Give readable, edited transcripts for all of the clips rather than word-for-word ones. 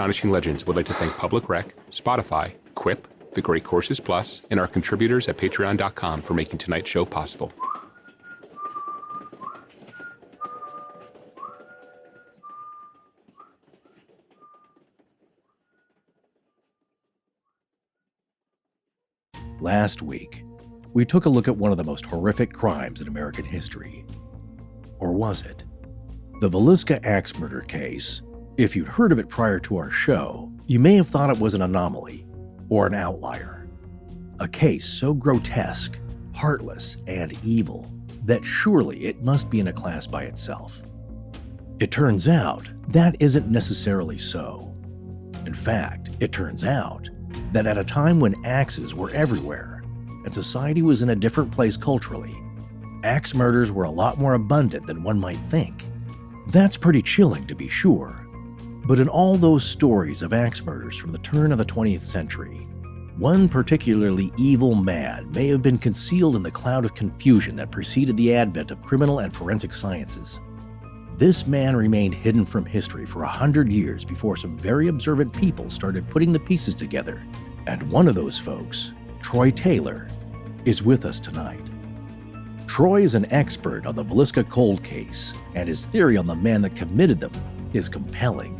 Astonishing Legends would like to thank Public Rec, Spotify, Quip, The Great Courses Plus, and our contributors at patreon.com for making tonight's show possible. Last week, we took a look at one of the most horrific crimes in American history. Or was it? The Villisca axe murder case. If you'd heard of it prior to our show, you may have thought it was an anomaly or an outlier. A case so grotesque, heartless, and evil that surely it must be in a class by itself. It turns out that isn't necessarily so. In fact, it turns out that at a time when axes were everywhere and society was in a different place culturally, axe murders were a lot more abundant than one might think. That's pretty chilling, to be sure. But in all those stories of axe murders from the turn of the 20th century, one particularly evil man may have been concealed in the cloud of confusion that preceded the advent of criminal and forensic sciences. This man remained hidden from history for 100 years before some very observant people started putting the pieces together. And one of those folks, Troy Taylor, is with us tonight. Troy is an expert on the Villisca cold case, and his theory on the man that committed them is compelling.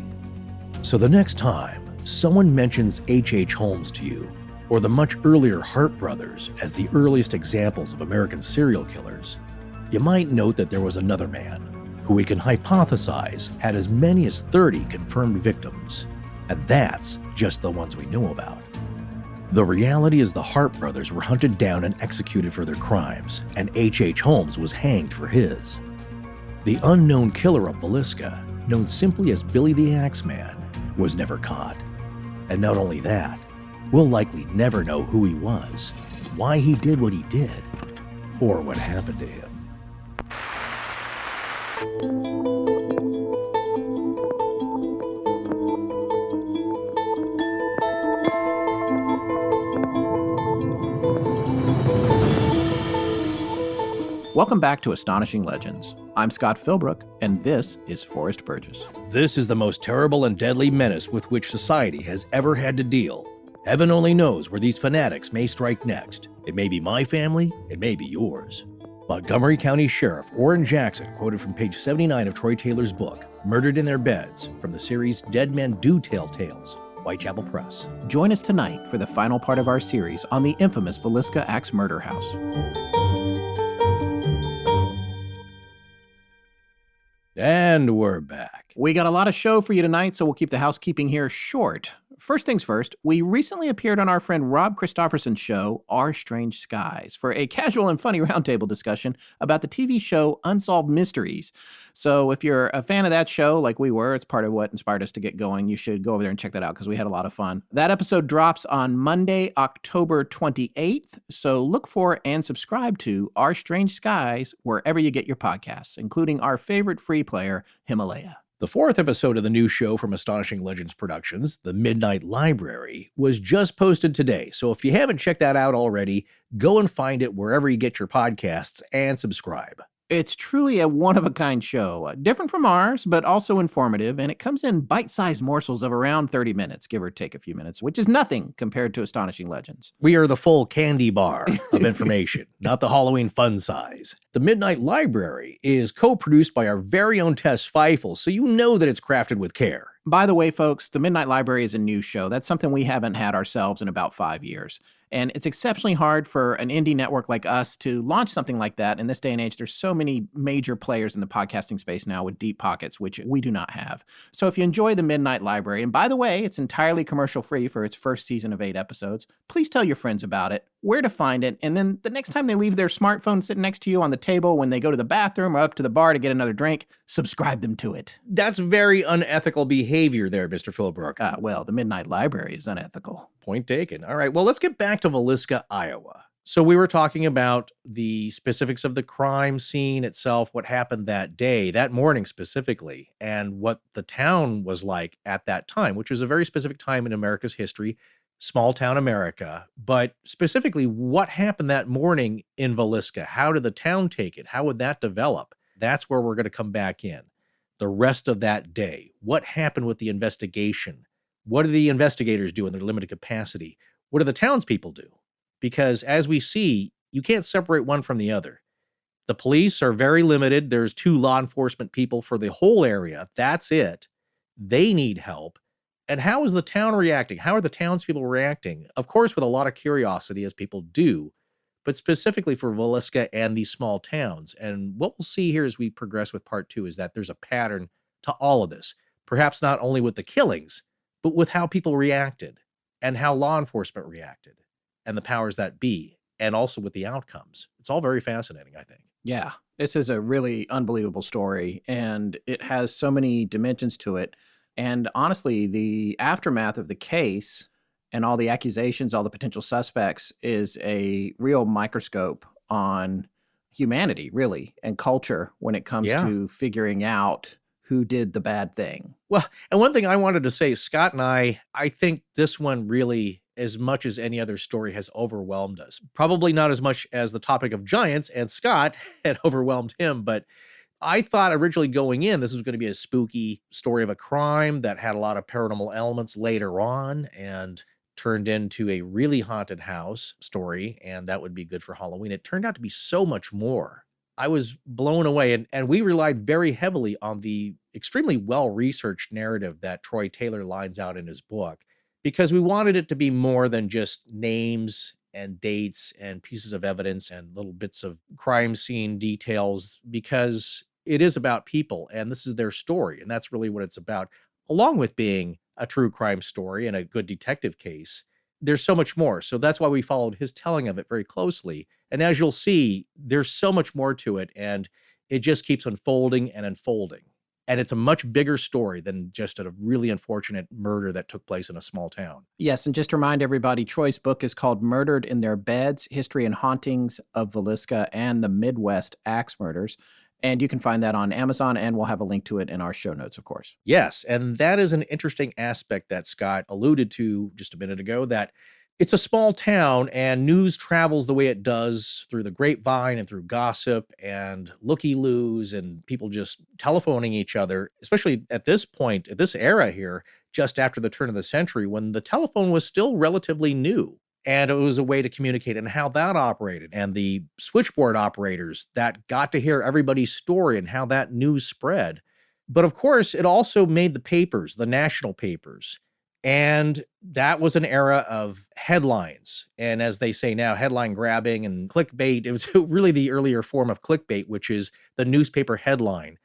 So the next time someone mentions H.H. Holmes to you, or the much earlier Hart brothers as the earliest examples of American serial killers, you might note that there was another man who we can hypothesize had as many as 30 confirmed victims, and that's just the ones we know about. The reality is the Hart brothers were hunted down and executed for their crimes, and H.H. Holmes was hanged for his. The unknown killer of Villisca, known simply as Billy the Axeman, was never caught. And not only that, we'll likely never know who he was, why he did what he did, or what happened to him. Welcome back to Astonishing Legends. I'm Scott Philbrook, and this is Forrest Burgess. This is the most terrible and deadly menace with which society has ever had to deal. Heaven only knows where these fanatics may strike next. It may be my family, it may be yours. Montgomery County Sheriff Orrin Jackson quoted from page 79 of Troy Taylor's book, Murdered in Their Beds, from the series Dead Men Do Tell Tales, Whitechapel Press. Join us tonight for the final part of our series on the infamous Villisca Axe Murder House. And we're back. We got a lot of show for you tonight, so we'll keep the housekeeping here short. First things first, we recently appeared on our friend Rob Christofferson's show, Our Strange Skies, for a casual and funny roundtable discussion about the TV show Unsolved Mysteries. So if you're a fan of that show, like we were, it's part of what inspired us to get going, you should go over there and check that out because we had a lot of fun. That episode drops on Monday, October 28th, so look for and subscribe to Our Strange Skies wherever you get your podcasts, including our favorite free player, Himalaya. The fourth episode of the new show from Astonishing Legends Productions, The Midnight Library, was just posted today. So if you haven't checked that out already, go and find it wherever you get your podcasts and subscribe. It's truly a one-of-a-kind show, different from ours, but also informative, and it comes in bite-sized morsels of around 30 minutes, give or take a few minutes, which is nothing compared to Astonishing Legends. We are the full candy bar of information, not the Halloween fun size. The Midnight Library is co-produced by our very own Tess Feifel, so you know that it's crafted with care. By the way, folks, the Midnight Library is a new show. That's something we haven't had ourselves in about 5 years. And it's exceptionally hard for an indie network like us to launch something like that. In this day and age, there's so many major players in the podcasting space now with deep pockets, which we do not have. So if you enjoy the Midnight Library, and by the way, it's entirely commercial free for its first season of 8 episodes, please tell your friends about it, where to find it, and then the next time they leave their smartphone sitting next to you on the table when they go to the bathroom or up to the bar to get another drink, subscribe them to it. That's very unethical behavior there, Mr. Philbrook. Well, the Midnight Library is unethical. Point taken. All right, well, let's get back to Villisca, Iowa. So we were talking about the specifics of the crime scene itself, what happened that day, that morning specifically, and what the town was like at that time, which was a very specific time in America's history, small town America. But specifically, what happened that morning in Villisca? How did the town take it? How would that develop? That's where we're going to come back in. The rest of that day, what happened with the investigation? What do the investigators do in their limited capacity? What do the townspeople do? Because as we see, you can't separate one from the other. The police are very limited. There's 2 law enforcement people for the whole area. That's it. They need help. And how is the town reacting? How are the townspeople reacting? Of course, with a lot of curiosity, as people do, but specifically for Villisca and these small towns. And what we'll see here as we progress with part 2 is that there's a pattern to all of this. Perhaps not only with the killings, but with how people reacted and how law enforcement reacted and the powers that be, and also with the outcomes. It's all very fascinating, I think. Yeah, this is a really unbelievable story, and it has so many dimensions to it. And honestly, the aftermath of the case and all the accusations, all the potential suspects is a real microscope on humanity, really, and culture when it comes Yeah. to figuring out who did the bad thing. Well, and one thing I wanted to say, Scott and I think this one really, as much as any other story, has overwhelmed us. Probably not as much as the topic of giants, and Scott had overwhelmed him, but I thought originally going in, this was going to be a spooky story of a crime that had a lot of paranormal elements later on and turned into a really haunted house story, and that would be good for Halloween. It turned out to be so much more. I was blown away, and we relied very heavily on the extremely well-researched narrative that Troy Taylor lines out in his book because we wanted it to be more than just names and dates and pieces of evidence and little bits of crime scene details, because it is about people and this is their story. And that's really what it's about. Along with being a true crime story and a good detective case, there's so much more. So that's why we followed his telling of it very closely. And as you'll see, there's so much more to it. And it just keeps unfolding and unfolding. And it's a much bigger story than just a really unfortunate murder that took place in a small town. Yes, and just to remind everybody, Troy's book is called Murdered in Their Beds, History and Hauntings of Villisca and the Midwest Axe Murders. And you can find that on Amazon, and we'll have a link to it in our show notes, of course. Yes, and that is an interesting aspect that Scott alluded to just a minute ago, that it's a small town and news travels the way it does through the grapevine and through gossip and looky-loos and people just telephoning each other, especially at this point, at this era here, just after the turn of the century when the telephone was still relatively new. And it was a way to communicate and how that operated, and the switchboard operators that got to hear everybody's story and how that news spread. But of course, it also made the papers, the national papers. And that was an era of headlines. And as they say now, headline grabbing and clickbait. It was really the earlier form of clickbait, which is the newspaper headline.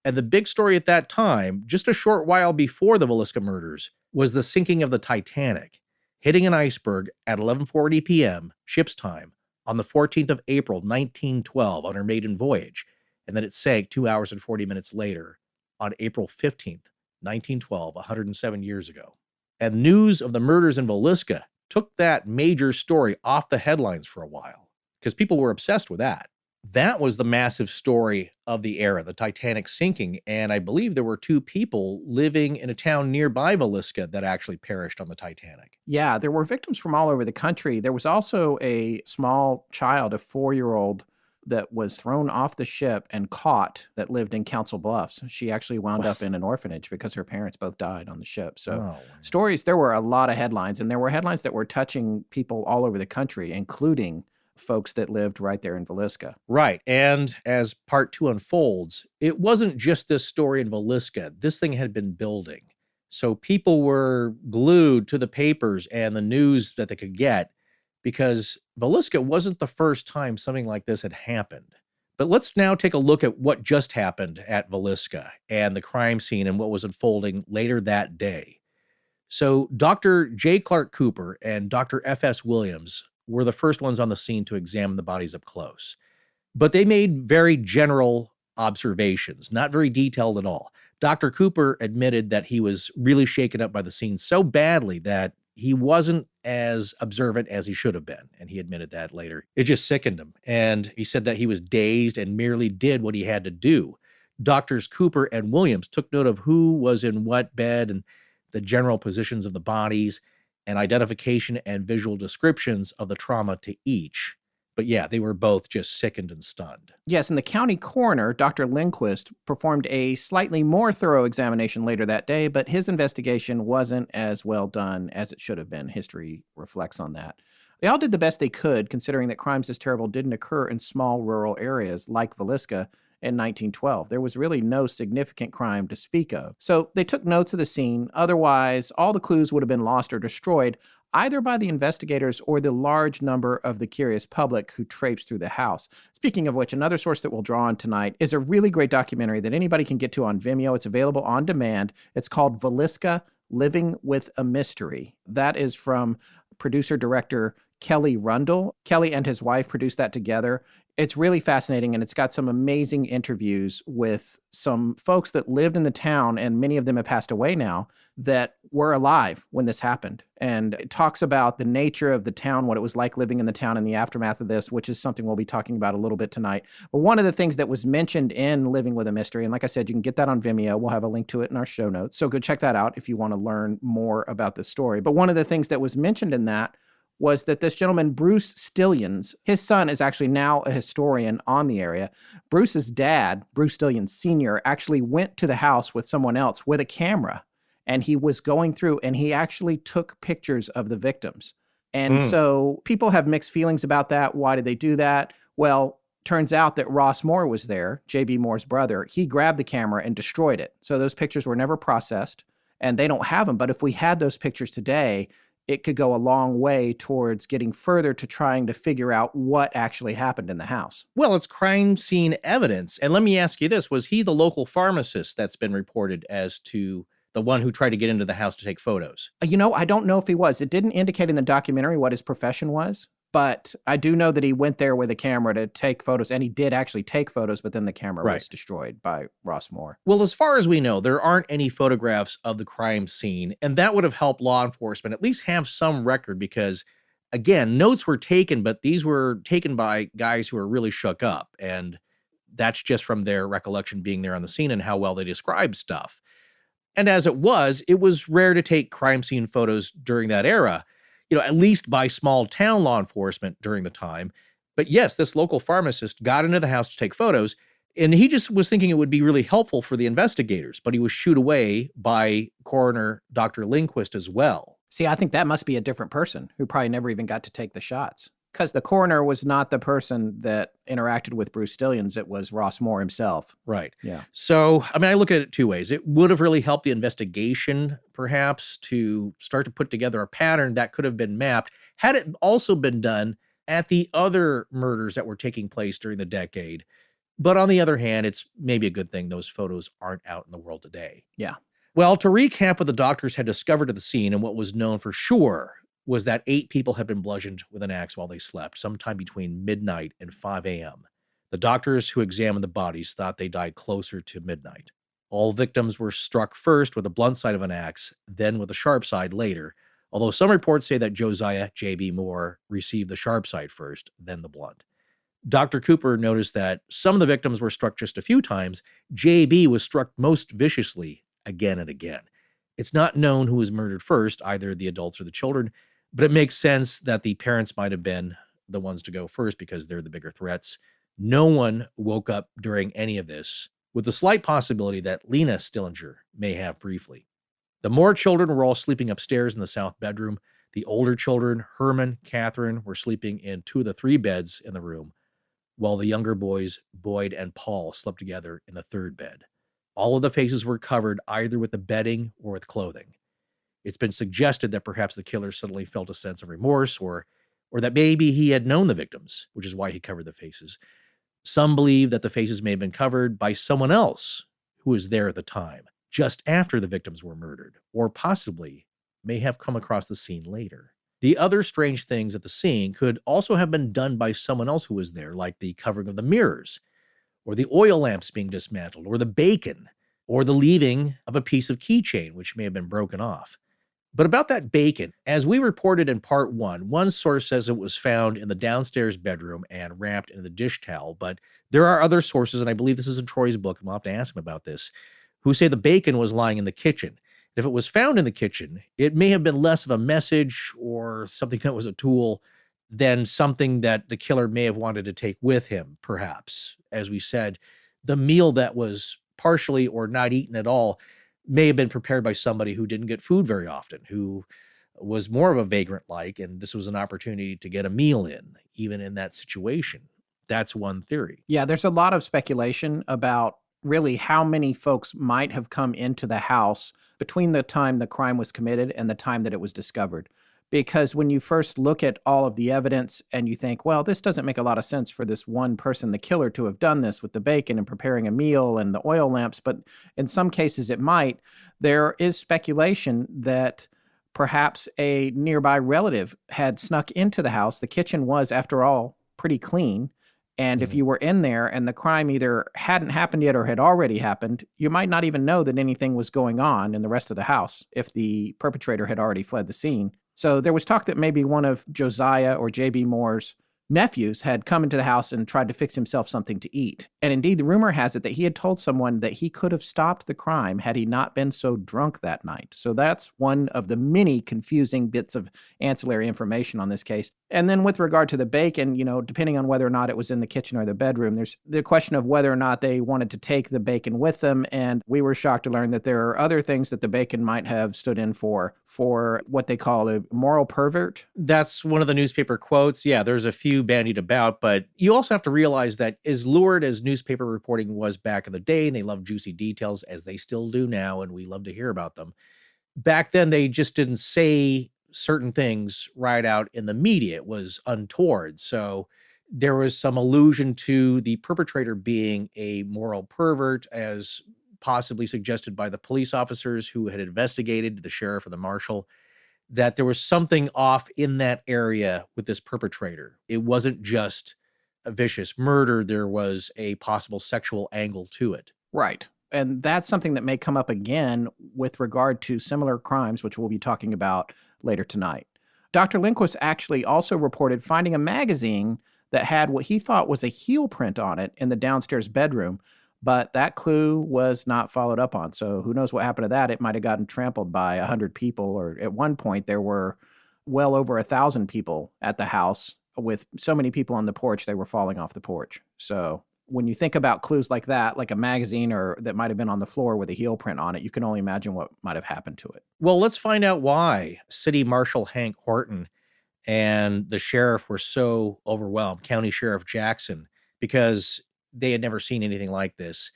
And the big story at that time, just a short while before the Villisca murders, was the sinking of the Titanic, hitting an iceberg at 11:40 p.m. ship's time on the 14th of April, 1912, on her maiden voyage. And then it sank 2 hours and 40 minutes later on April 15th, 1912, 107 years ago. And news of the murders in Villisca took that major story off the headlines for a while because people were obsessed with that. That was the massive story of the era, the Titanic sinking. And I believe there were 2 people living in a town nearby Villisca that actually perished on the Titanic. Yeah, there were victims from all over the country. There was also a small child, a 4-year-old, that was thrown off the ship and caught that lived in Council Bluffs. She actually wound up in an orphanage because her parents both died on the ship. So stories, there were a lot of headlines, and there were headlines that were touching people all over the country, including folks that lived right there in Villisca. Right. And as part 2 unfolds, it wasn't just this story in Villisca. This thing had been building. So people were glued to the papers and the news that they could get because Villisca wasn't the first time something like this had happened. But let's now take a look at what just happened at Villisca and the crime scene and what was unfolding later that day. So Dr. J. Clark Cooper and Dr. F.S. Williams were the first ones on the scene to examine the bodies up close. But they made very general observations, not very detailed at all. Dr. Cooper admitted that he was really shaken up by the scene so badly that he wasn't as observant as he should have been. And he admitted that later. It just sickened him. And he said that he was dazed and merely did what he had to do. Doctors Cooper and Williams took note of who was in what bed and the general positions of the bodies and identification and visual descriptions of the trauma to each. but yeah, they were both just sickened and stunned. Yes, and the county coroner, Dr. Lindquist, performed a slightly more thorough examination later that day, but his investigation wasn't as well done as it should have been. History reflects on that. They all did the best they could, considering that crimes this terrible didn't occur in small rural areas like Villisca in 1912. There was really no significant crime to speak of. So they took notes of the scene. Otherwise, all the clues would have been lost or destroyed, either by the investigators or the large number of the curious public who traipsed through the house. Speaking of which, another source that we'll draw on tonight is a really great documentary that anybody can get to on Vimeo. It's available on demand. It's called Villisca, Living with a Mystery. That is from producer-director Kelly Rundle. Kelly and his wife produced that together. It's really fascinating, and it's got some amazing interviews with some folks that lived in the town, and many of them have passed away now, that were alive when this happened. And it talks about the nature of the town, what it was like living in the town in the aftermath of this, which is something we'll be talking about a little bit tonight. But one of the things that was mentioned in Living with a Mystery, and like I said, you can get that on Vimeo. We'll have a link to it in our show notes. So go check that out if you want to learn more about this story. But one of the things that was mentioned in that was that this gentleman, Bruce Stillions, his son is actually now a historian on the area. Bruce's dad, Bruce Stillions Sr., actually went to the house with someone else with a camera, and he was going through, and he actually took pictures of the victims. And so people have mixed feelings about that. Why did they do that? Well, turns out that Ross Moore was there, J.B. Moore's brother. He grabbed the camera and destroyed it. So those pictures were never processed, and they don't have them. But if we had those pictures today, it could go a long way towards getting further to trying to figure out what actually happened in the house. Well, it's crime scene evidence. And let me ask you this. Was he the local pharmacist that's been reported as to the one who tried to get into the house to take photos? I don't know if he was. It didn't indicate in the documentary what his profession was, but I do know that he went there with a camera to take photos, and he did actually take photos, but then the camera was destroyed by Ross Moore. Well, as far as we know, there aren't any photographs of the crime scene, and that would have helped law enforcement at least have some record because, again, notes were taken, but these were taken by guys who were really shook up, and that's just from their recollection being there on the scene and how well they described stuff. And as it was rare to take crime scene photos during that era, at least by small town law enforcement during the time. But yes, this local pharmacist got into the house to take photos, and he just was thinking it would be really helpful for the investigators, but he was shooed away by coroner Dr. Lindquist as well. See, I think that must be a different person who probably never even got to take the shots. Because the coroner was not the person that interacted with Bruce Stillions. It was Ross Moore himself. Right. Yeah. So, I look at it two ways. It would have really helped the investigation, perhaps, to start to put together a pattern that could have been mapped had it also been done at the other murders that were taking place during the decade. But on the other hand, it's maybe a good thing those photos aren't out in the world today. Yeah. Well, to recap what the doctors had discovered at the scene and what was known for sure was that 8 people had been bludgeoned with an axe while they slept, sometime between midnight and 5 a.m. The doctors who examined the bodies thought they died closer to midnight. All victims were struck first with the blunt side of an axe, then with the sharp side later, although some reports say that Josiah J.B. Moore received the sharp side first, then the blunt. Dr. Cooper noticed that some of the victims were struck just a few times. J.B. was struck most viciously again and again. It's not known who was murdered first, either the adults or the children, but it makes sense that the parents might have been the ones to go first because they're the bigger threats. No one woke up during any of this, with the slight possibility that Lena Stillinger may have briefly. The Moore children were all sleeping upstairs in the south bedroom. The older children, Herman, Catherine, were sleeping in 2 of the 3 beds in the room, while the younger boys, Boyd and Paul, slept together in the 3rd bed. All of the faces were covered either with the bedding or with clothing. It's been suggested that perhaps the killer suddenly felt a sense of remorse or that maybe he had known the victims, which is why he covered the faces. Some believe that the faces may have been covered by someone else who was there at the time, just after the victims were murdered, or possibly may have come across the scene later. The other strange things at the scene could also have been done by someone else who was there, like the covering of the mirrors, or the oil lamps being dismantled, or the bacon, or the leaving of a piece of keychain, which may have been broken off. But about that bacon, as we reported in part 1, one source says it was found in the downstairs bedroom and wrapped in the dish towel, but there are other sources, and I believe this is in Troy's book, and we'll have to ask him about this, who say the bacon was lying in the kitchen. If it was found in the kitchen, it may have been less of a message or something that was a tool than something that the killer may have wanted to take with him, perhaps. As we said, the meal that was partially or not eaten at all may have been prepared by somebody who didn't get food very often, who was more of a vagrant like, and this was an opportunity to get a meal in, even in that situation. That's one theory. Yeah, there's a lot of speculation about really how many folks might have come into the house between the time the crime was committed and the time that it was discovered. Because when you first look at all of the evidence and you think, well, this doesn't make a lot of sense for this one person, the killer, to have done this with the bacon and preparing a meal and the oil lamps, but in some cases it might, there is speculation that perhaps a nearby relative had snuck into the house. The kitchen was, after all, pretty clean. And if you were in there and the crime either hadn't happened yet or had already happened, you might not even know that anything was going on in the rest of the house if the perpetrator had already fled the scene. So there was talk that maybe one of Josiah or J.B. Moore's nephews had come into the house and tried to fix himself something to eat. And indeed, the rumor has it that he had told someone that he could have stopped the crime had he not been so drunk that night. So that's one of the many confusing bits of ancillary information on this case. And then with regard to the bacon, depending on whether or not it was in the kitchen or the bedroom, there's the question of whether or not they wanted to take the bacon with them. And we were shocked to learn that there are other things that the bacon might have stood in for what they call a moral pervert. That's one of the newspaper quotes. Yeah, there's a few bandied about, but you also have to realize that as lurid as newspaper reporting was back in the day, and they love juicy details as they still do now, and we love to hear about them. Back then, they just didn't say certain things right out in the media. It was untoward. So there was some allusion to the perpetrator being a moral pervert, as possibly suggested by the police officers who had investigated, the sheriff or the marshal, that there was something off in that area with this perpetrator. It wasn't just a vicious murder. There was a possible sexual angle to it. Right. And that's something that may come up again with regard to similar crimes, which we'll be talking about later tonight. Dr. Lindquist actually also reported finding a magazine that had what he thought was a heel print on it in the downstairs bedroom, but that clue was not followed up on. So who knows what happened to that? It might have gotten trampled by 100 people, or at one point there were well over 1,000 people at the house with so many people on the porch, they were falling off the porch. So when you think about clues like that, like a magazine or that might have been on the floor with a heel print on it, you can only imagine what might have happened to it. Well, let's find out why City Marshal Hank Horton and the sheriff were so overwhelmed, County Sheriff Jackson, because they had never seen anything like this,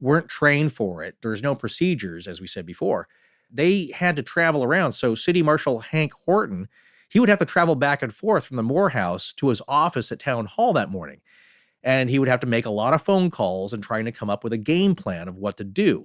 weren't trained for it. There's no procedures, as we said before. They had to travel around. So City Marshal Hank Horton, he would have to travel back and forth from the Moore house to his office at Town Hall that morning. And he would have to make a lot of phone calls and trying to come up with a game plan of what to do.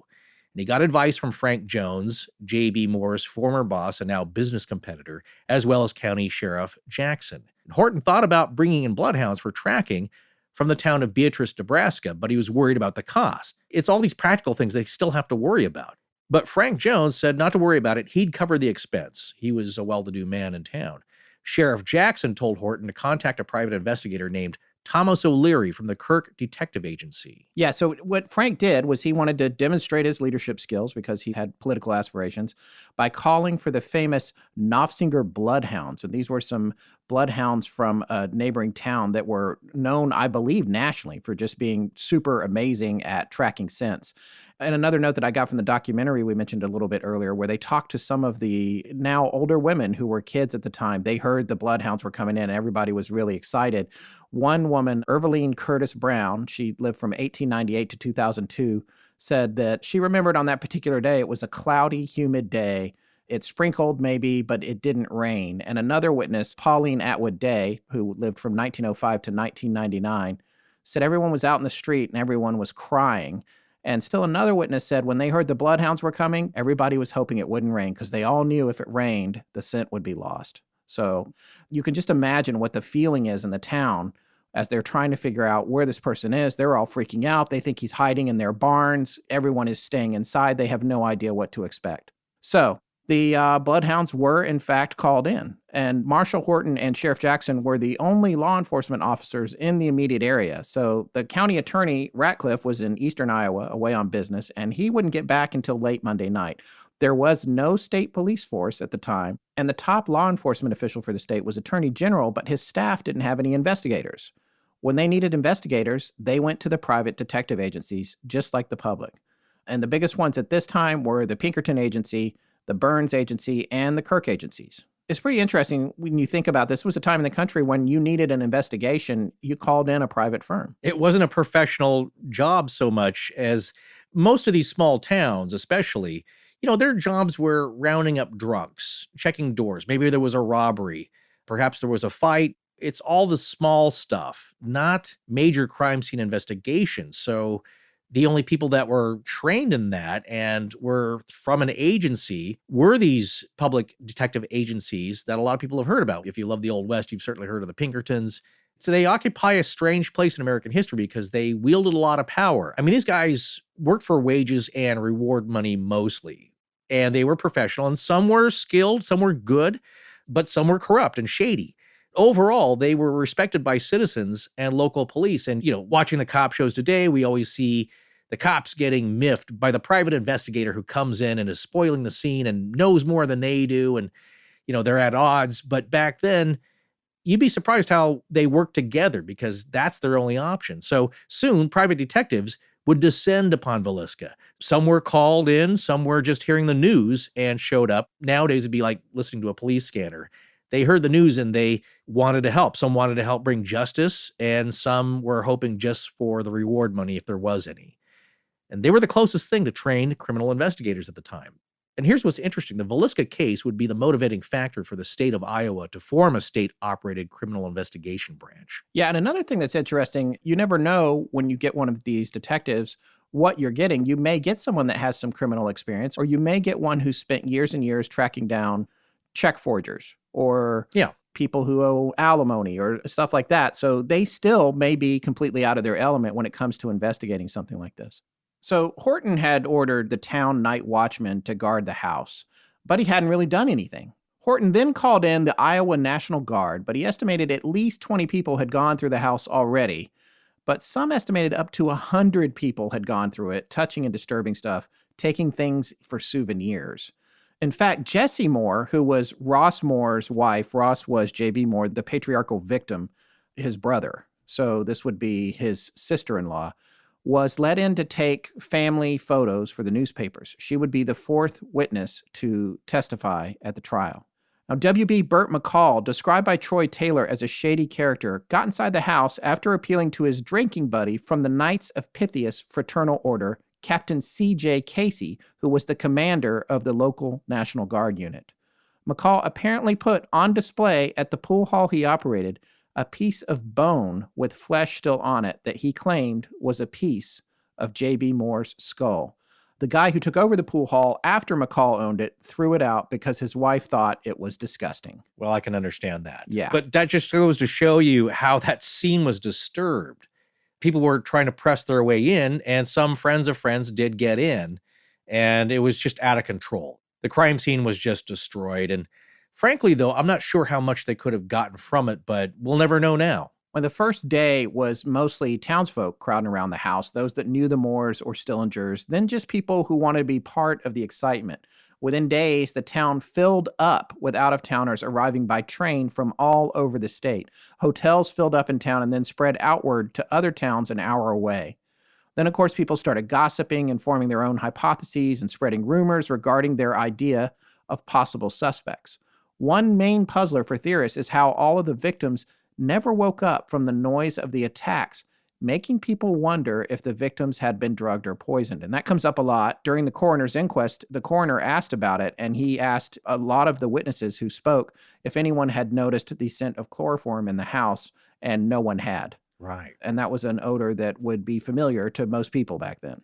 And he got advice from Frank Jones, J.B. Moore's former boss and now business competitor, as well as County Sheriff Jackson. And Horton thought about bringing in bloodhounds for tracking from the town of Beatrice, Nebraska, but he was worried about the cost. It's all these practical things they still have to worry about. But Frank Jones said not to worry about it. He'd cover the expense. He was a well-to-do man in town. Sheriff Jackson told Horton to contact a private investigator named Thomas O'Leary from the Kirk Detective Agency. Yeah, so what Frank did was he wanted to demonstrate his leadership skills because he had political aspirations by calling for the famous Nofsinger bloodhounds. And these were some bloodhounds from a neighboring town that were known, I believe, nationally for just being super amazing at tracking scents. And another note that I got from the documentary we mentioned a little bit earlier, where they talked to some of the now older women who were kids at the time. They heard the bloodhounds were coming in and everybody was really excited. One woman, Eveline Curtis Brown, she lived from 1898 to 2002, said that she remembered on that particular day, it was a cloudy, humid day. It sprinkled maybe, but it didn't rain. And another witness, Pauline Atwood Day, who lived from 1905 to 1999, said everyone was out in the street and everyone was crying. And still another witness said when they heard the bloodhounds were coming, everybody was hoping it wouldn't rain because they all knew if it rained, the scent would be lost. So you can just imagine what the feeling is in the town as they're trying to figure out where this person is. They're all freaking out. They think he's hiding in their barns. Everyone is staying inside. They have no idea what to expect. So the bloodhounds were, in fact, called in. And Marshal Horton and Sheriff Jackson were the only law enforcement officers in the immediate area. So the county attorney, Ratcliffe, was in eastern Iowa away on business, and he wouldn't get back until late Monday night. There was no state police force at the time, and the top law enforcement official for the state was Attorney General, but his staff didn't have any investigators. When they needed investigators, they went to the private detective agencies, just like the public. And the biggest ones at this time were the Pinkerton Agency, the Burns Agency, and the Kirk agencies. It's pretty interesting when you think about this. This was a time in the country when you needed an investigation, you called in a private firm. It wasn't a professional job so much as most of these small towns, especially, their jobs were rounding up drunks, checking doors. Maybe there was a robbery. Perhaps there was a fight. It's all the small stuff, not major crime scene investigations. So the only people that were trained in that and were from an agency were these public detective agencies that a lot of people have heard about. If you love the Old West, you've certainly heard of the Pinkertons. So they occupy a strange place in American history because they wielded a lot of power. I mean, these guys worked for wages and reward money mostly, and they were professional, and some were skilled, some were good, but some were corrupt and shady. Overall, they were respected by citizens and local police. And, watching the cop shows today, we always see the cops getting miffed by the private investigator who comes in and is spoiling the scene and knows more than they do. And, they're at odds. But back then, you'd be surprised how they worked together because that's their only option. So soon, private detectives would descend upon Villisca. Some were called in, some were just hearing the news and showed up. Nowadays, it'd be like listening to a police scanner. They heard the news and they wanted to help. Some wanted to help bring justice, and some were hoping just for the reward money if there was any. And they were the closest thing to trained criminal investigators at the time. And here's what's interesting. The Villisca case would be the motivating factor for the state of Iowa to form a state-operated criminal investigation branch. Yeah, and another thing that's interesting, you never know when you get one of these detectives what you're getting. You may get someone that has some criminal experience, or you may get one who spent years and years tracking down check forgers or people who owe alimony or stuff like that. So they still may be completely out of their element when it comes to investigating something like this. So Horton had ordered the town night watchman to guard the house, but he hadn't really done anything. Horton then called in the Iowa National Guard, but he estimated at least 20 people had gone through the house already. But some estimated up to 100 people had gone through it, touching and disturbing stuff, taking things for souvenirs. In fact, Jessie Moore, who was Ross Moore's wife, Ross was J.B. Moore, the patriarchal victim, his brother. So this would be his sister-in-law, was let in to take family photos for the newspapers. She would be the fourth witness to testify at the trial. Now, W.B. Burt McCall, described by Troy Taylor as a shady character, got inside the house after appealing to his drinking buddy from the Knights of Pythias Fraternal Order, Captain C.J. Casey, who was the commander of the local National Guard unit. McCall apparently put on display at the pool hall he operated a piece of bone with flesh still on it that he claimed was a piece of J.B. Moore's skull. The guy who took over the pool hall after McCall owned it threw it out because his wife thought it was disgusting. Well, I can understand that. Yeah. But that just goes to show you how that scene was disturbed. People were trying to press their way in, and some friends of friends did get in, and it was just out of control. The crime scene was just destroyed. And frankly, though, I'm not sure how much they could have gotten from it, but we'll never know now. Well, the first day was mostly townsfolk crowding around the house, those that knew the Moores or Stillingers, then just people who wanted to be part of the excitement. Within days, the town filled up with out-of-towners arriving by train from all over the state. Hotels filled up in town and then spread outward to other towns an hour away. Then, of course, people started gossiping and forming their own hypotheses and spreading rumors regarding their idea of possible suspects. One main puzzler for theorists is how all of the victims never woke up from the noise of the attacks, making people wonder if the victims had been drugged or poisoned. And that comes up a lot. During the coroner's inquest, the coroner asked about it, and he asked a lot of the witnesses who spoke if anyone had noticed the scent of chloroform in the house, and no one had. Right. And that was an odor that would be familiar to most people back then.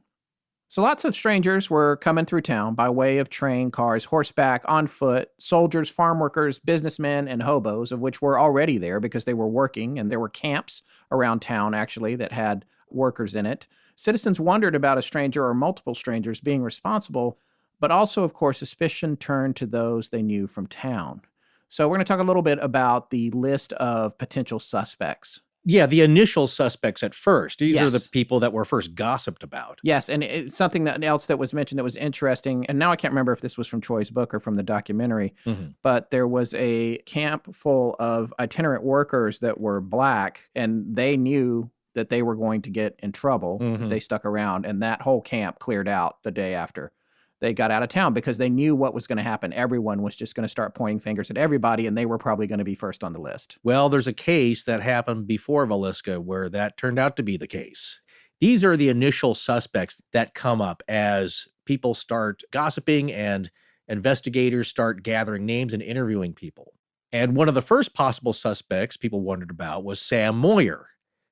So lots of strangers were coming through town by way of train, cars, horseback, on foot, soldiers, farm workers, businessmen, and hobos, of which were already there because they were working, and there were camps around town, actually, that had workers in it. Citizens wondered about a stranger or multiple strangers being responsible, but also, of course, suspicion turned to those they knew from town. So we're going to talk a little bit about the list of potential suspects. Yeah, the initial suspects at first. These are the Yes. people that were first gossiped about. Yes, and it's something else that was mentioned that was interesting, and now I can't remember if this was from Troy's book or from the documentary, Mhm. but there was a camp full of itinerant workers that were Black, and they knew that they were going to get in trouble if they Mhm. stuck around, and that whole camp cleared out the day after they got out of town because they knew what was going to happen. Everyone was just going to start pointing fingers at everybody, and they were probably going to be first on the list. Well, there's a case that happened before Villisca where that turned out to be the case. These are the initial suspects that come up as people start gossiping and investigators start gathering names and interviewing people. And one of the first possible suspects people wondered about was Sam Moyer.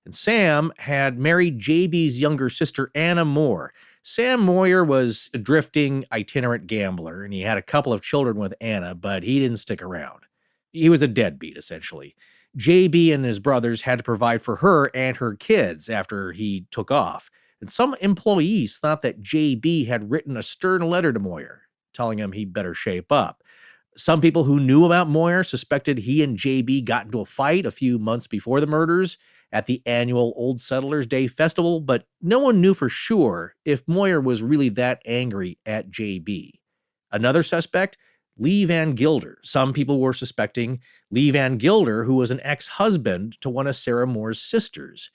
And Sam had married JB's younger sister, Anna Moore. Sam Moyer was a drifting itinerant gambler, and he had a couple of children with Anna, but he didn't stick around. He was a deadbeat, essentially. JB and his brothers had to provide for her and her kids after he took off. And some employees thought that JB had written a stern letter to Moyer, telling him he'd better shape up. Some people who knew about Moyer suspected he and JB got into a fight a few months before the murders at the annual Old Settlers Day festival, but no one knew for sure if Moyer was really that angry at JB. Another suspect, Lee Van Gilder. Some people were suspecting Lee Van Gilder, who was an ex-husband to one of Sarah Moore's sisters.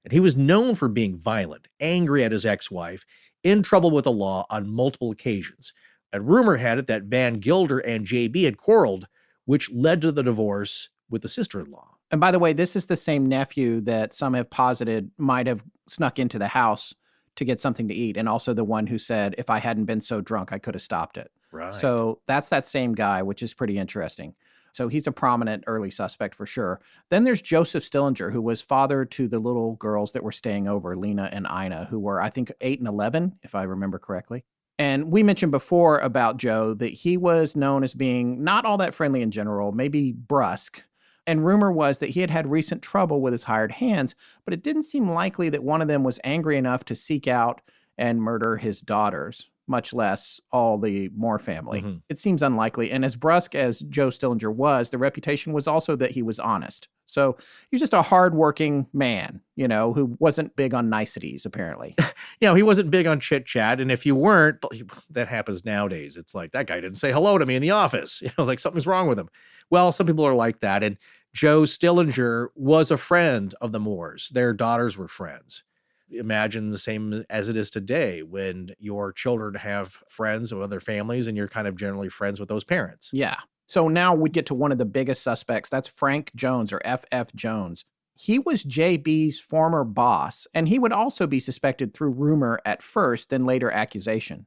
And he was known for being violent, angry at his ex-wife, in trouble with the law on multiple occasions. And rumor had it that Van Gilder and JB had quarreled, which led to the divorce with the sister-in-law. And by the way, this is the same nephew that some have posited might have snuck into the house to get something to eat, and also the one who said, if I hadn't been so drunk, I could have stopped it. Right. So that's that same guy, which is pretty interesting. So he's a prominent early suspect for sure. Then there's Joseph Stillinger, who was father to the little girls that were staying over, Lena and Ina, who were, I think, 8 and 11, if I remember correctly. And we mentioned before about Joe that he was known as being not all that friendly in general, maybe brusque. And rumor was that he had had recent trouble with his hired hands, but it didn't seem likely that one of them was angry enough to seek out and murder his daughters, much less all the Moore family. Mhm. It seems unlikely. And as brusque as Joe Stillinger was, the reputation was also that he was honest. So he was just a hardworking man, who wasn't big on niceties, apparently. He wasn't big on chit chat. And if you weren't, that happens nowadays. It's like, that guy didn't say hello to me in the office. Like something's wrong with him. Well, some people are like that. And Joe Stillinger was a friend of the Moores. Their daughters were friends. Imagine the same as it is today when your children have friends of other families and you're kind of generally friends with those parents. Yeah. So now we get to one of the biggest suspects. That's Frank Jones, or F.F. Jones. He was JB's former boss, and he would also be suspected through rumor at first, then later accusation.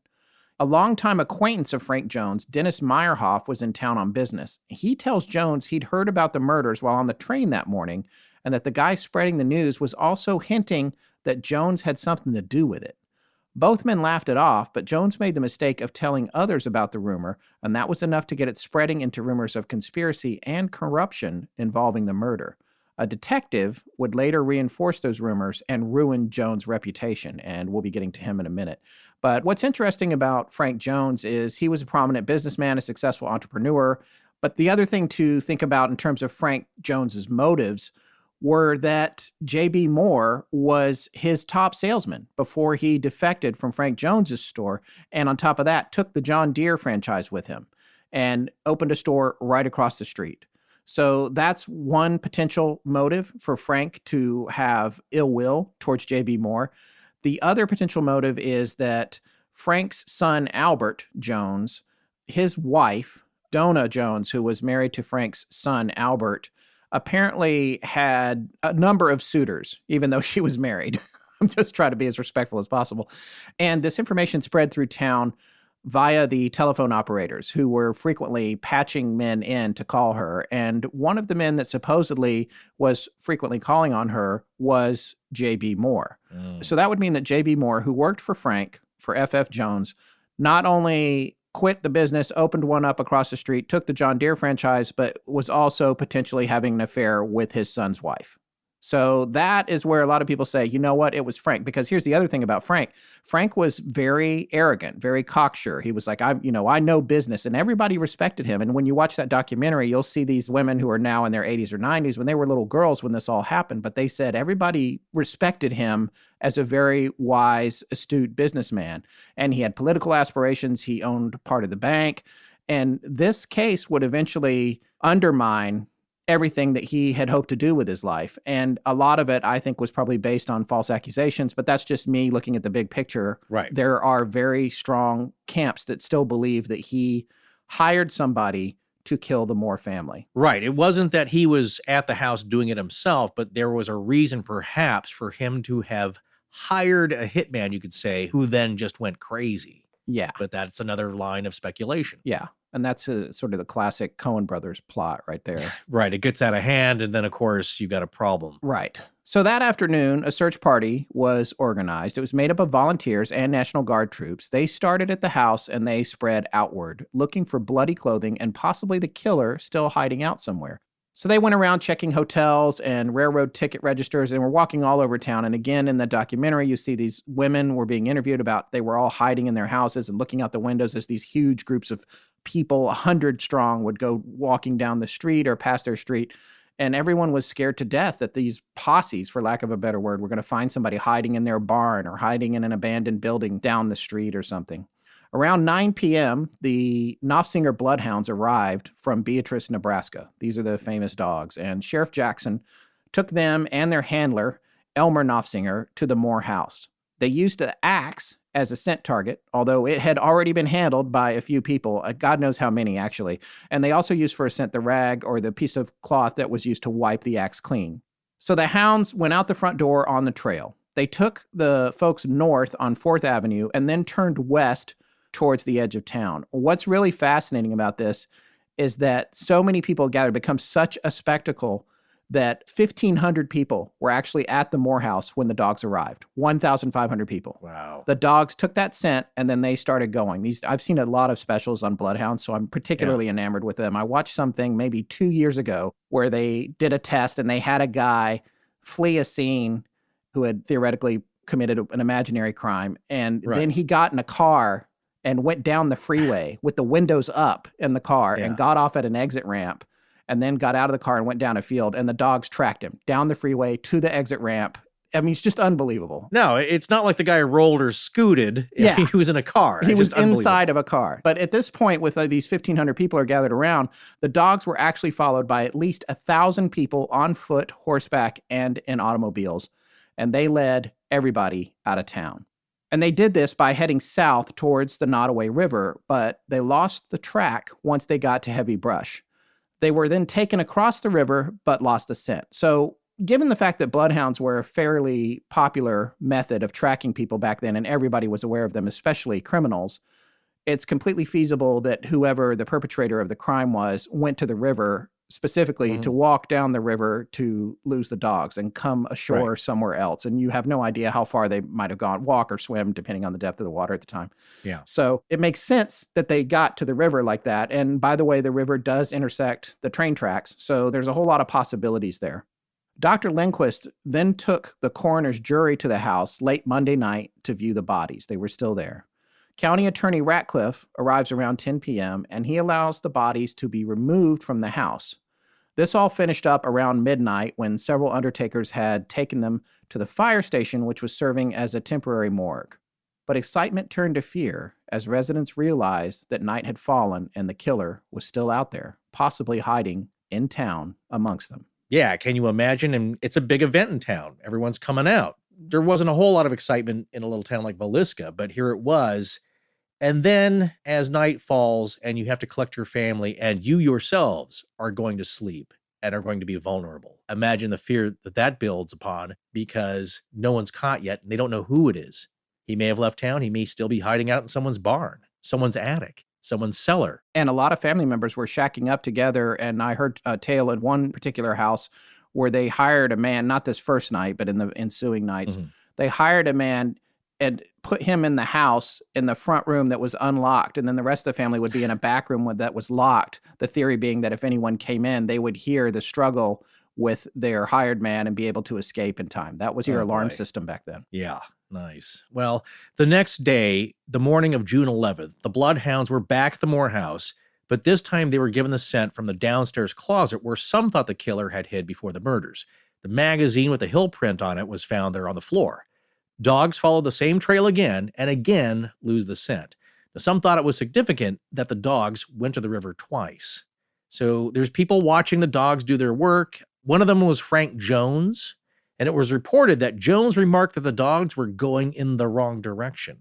A longtime acquaintance of Frank Jones, Dennis Meyerhoff, was in town on business. He tells Jones he'd heard about the murders while on the train that morning, and that the guy spreading the news was also hinting that Jones had something to do with it. Both men laughed it off, but Jones made the mistake of telling others about the rumor, and that was enough to get it spreading into rumors of conspiracy and corruption involving the murder. A detective would later reinforce those rumors and ruin Jones' reputation, and we'll be getting to him in a minute. But what's interesting about Frank Jones is he was a prominent businessman, a successful entrepreneur. But the other thing to think about in terms of Frank Jones's motives were that J.B. Moore was his top salesman before he defected from Frank Jones's store. And on top of that, took the John Deere franchise with him and opened a store right across the street. So that's one potential motive for Frank to have ill will towards J.B. Moore. The other potential motive is that Frank's son, Albert Jones, his wife, Donna Jones, who was married to Frank's son, Albert, apparently had a number of suitors, even though she was married. I'm just trying to be as respectful as possible. And this information spread through town via the telephone operators who were frequently patching men in to call her. And one of the men that supposedly was frequently calling on her was J.B. Moore. So that would mean that J.B. Moore, who worked for Frank, for F.F. Jones, not only quit the business, opened one up across the street, took the John Deere franchise, but was also potentially having an affair with his son's wife. So that is where a lot of people say, you know what, it was Frank. Because here's the other thing about Frank. Frank was very arrogant, very cocksure. He was like, I know business, and everybody respected him. And when you watch that documentary, you'll see these women who are now in their 80s or 90s when they were little girls when this all happened. But they said everybody respected him as a very wise, astute businessman. And he had political aspirations. He owned part of the bank. And this case would eventually undermine everything that he had hoped to do with his life. And a lot of it, I think, was probably based on false accusations, but that's just me looking at the big picture. Right. There are very strong camps that still believe that he hired somebody to kill the Moore family. Right. It wasn't that he was at the house doing it himself, but there was a reason perhaps for him to have hired a hitman, you could say, who then just went crazy. Yeah. But that's another line of speculation. Yeah. And that's sort of the classic Coen brothers plot right there. Right. It gets out of hand, and then, of course, you got a problem. Right. So that afternoon, a search party was organized. It was made up of volunteers and National Guard troops. They started at the house, and they spread outward, looking for bloody clothing and possibly the killer still hiding out somewhere. So they went around checking hotels and railroad ticket registers and were walking all over town. And again, in the documentary, you see these women were being interviewed about they were all hiding in their houses and looking out the windows as these huge groups of people, 100 strong, would go walking down the street or past their street. And everyone was scared to death that these posses, for lack of a better word, were going to find somebody hiding in their barn or hiding in an abandoned building down the street or something. Around 9 p.m., the Knopfsinger bloodhounds arrived from Beatrice, Nebraska. These are the famous dogs. And Sheriff Jackson took them and their handler, Elmer Knopfsinger, to the Moore house. They used the axe as a scent target, although it had already been handled by a few people. God knows how many, actually. And they also used for a scent the rag or the piece of cloth that was used to wipe the axe clean. So the hounds went out the front door on the trail. They took the folks north on 4th Avenue and then turned west towards the edge of town. What's really fascinating about this is that so many people gathered, become such a spectacle that 1,500 people were actually at the Moore house when the dogs arrived. 1,500 people. Wow. The dogs took that scent and then they started going. I've seen a lot of specials on bloodhounds, so I'm particularly enamored with them. I watched something maybe 2 years ago where they did a test and they had a guy flee a scene who had theoretically committed an imaginary crime. And then he got in a car and went down the freeway with the windows up in the car and got off at an exit ramp and then got out of the car and went down a field, and the dogs tracked him down the freeway to the exit ramp. I mean, it's just unbelievable. No, it's not like the guy rolled or scooted. Yeah. He was in a car. He was inside of a car. But at this point, with these 1,500 people are gathered around, the dogs were actually followed by at least 1,000 people on foot, horseback, and in automobiles. And they led everybody out of town. And they did this by heading south towards the Nottoway River, but they lost the track once they got to heavy brush. They were then taken across the river, but lost the scent. So given the fact that bloodhounds were a fairly popular method of tracking people back then, and everybody was aware of them, especially criminals, it's completely feasible that whoever the perpetrator of the crime was went to the river specifically to walk down the river to lose the dogs and come ashore somewhere else. And you have no idea how far they might have gone, walk or swim, depending on the depth of the water at the time. Yeah. So it makes sense that they got to the river like that. And by the way, the river does intersect the train tracks. So there's a whole lot of possibilities there. Dr. Lindquist then took the coroner's jury to the house late Monday night to view the bodies. They were still there. County Attorney Ratcliffe arrives around 10 p.m., and he allows the bodies to be removed from the house. This all finished up around midnight when several undertakers had taken them to the fire station, which was serving as a temporary morgue. But excitement turned to fear as residents realized that night had fallen and the killer was still out there, possibly hiding in town amongst them. Yeah, can you imagine? And it's a big event in town. Everyone's coming out. There wasn't a whole lot of excitement in a little town like Villisca, but here it was. And then as night falls and you have to collect your family and you yourselves are going to sleep and are going to be vulnerable. Imagine the fear that builds upon because no one's caught yet and they don't know who it is. He may have left town. He may still be hiding out in someone's barn, someone's attic, someone's cellar. And a lot of family members were shacking up together. And I heard a tale in one particular house where they hired a man, not this first night, but in the ensuing nights, they hired a man and put him in the house in the front room that was unlocked. And then the rest of the family would be in a back room that was locked. The theory being that if anyone came in, they would hear the struggle with their hired man and be able to escape in time. That was your alarm system back then. Yeah, nice. Well, the next day, the morning of June 11th, the bloodhounds were back at the Moore house, but this time they were given the scent from the downstairs closet where some thought the killer had hid before the murders. The magazine with the hill print on it was found there on the floor. Dogs followed the same trail again and again lose the scent. Now, some thought it was significant that the dogs went to the river twice. So there's people watching the dogs do their work. One of them was Frank Jones, and it was reported that Jones remarked that the dogs were going in the wrong direction.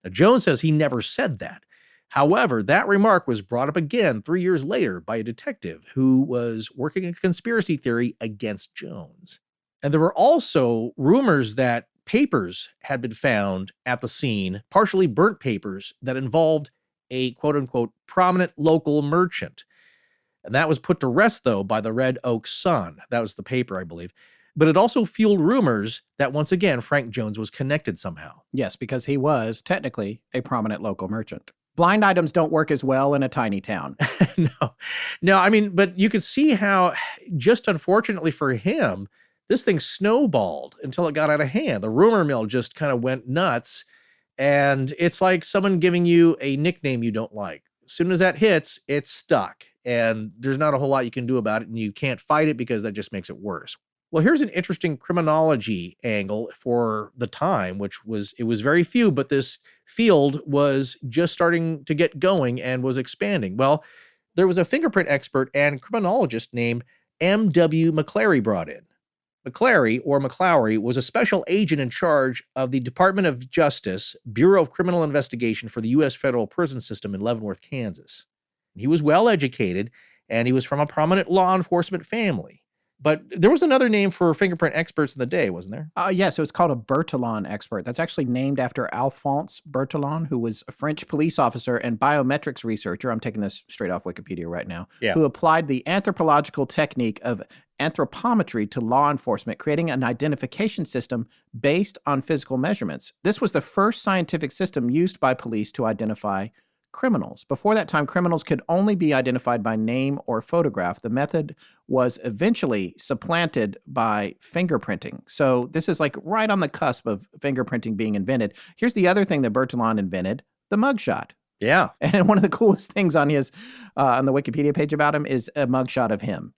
Now, Jones says he never said that. However, that remark was brought up again 3 years later by a detective who was working a conspiracy theory against Jones. And there were also rumors that papers had been found at the scene, partially burnt papers that involved a quote-unquote prominent local merchant. And that was put to rest, though, by the Red Oak Sun. That was the paper, I believe. But it also fueled rumors that, once again, Frank Jones was connected somehow. Yes, because he was technically a prominent local merchant. Blind items don't work as well in a tiny town. No, I mean, but you could see how, just unfortunately for him, this thing snowballed until it got out of hand. The rumor mill just kind of went nuts. And it's like someone giving you a nickname you don't like. As soon as that hits, it's stuck. And there's not a whole lot you can do about it. And you can't fight it because that just makes it worse. Well, here's an interesting criminology angle for the time, it was very few, but this field was just starting to get going and was expanding. Well, there was a fingerprint expert and criminologist named M.W. McClary brought in. McClary, or McClowry, was a special agent in charge of the Department of Justice, Bureau of Criminal Investigation for the U.S. federal prison system in Leavenworth, Kansas. He was well educated, and he was from a prominent law enforcement family. But there was another name for fingerprint experts in the day, wasn't there? Yes, it was called a Bertillon expert. That's actually named after Alphonse Bertillon, who was a French police officer and biometrics researcher. I'm taking this straight off Wikipedia right now. Yeah. Who applied the anthropological technique of anthropometry to law enforcement, creating an identification system based on physical measurements. This was the first scientific system used by police to identify criminals. Before that time, criminals could only be identified by name or photograph. The method was eventually supplanted by fingerprinting. So this is like right on the cusp of fingerprinting being invented. Here's the other thing that Bertillon invented, the mugshot. Yeah. And one of the coolest things on his on the Wikipedia page about him is a mugshot of him.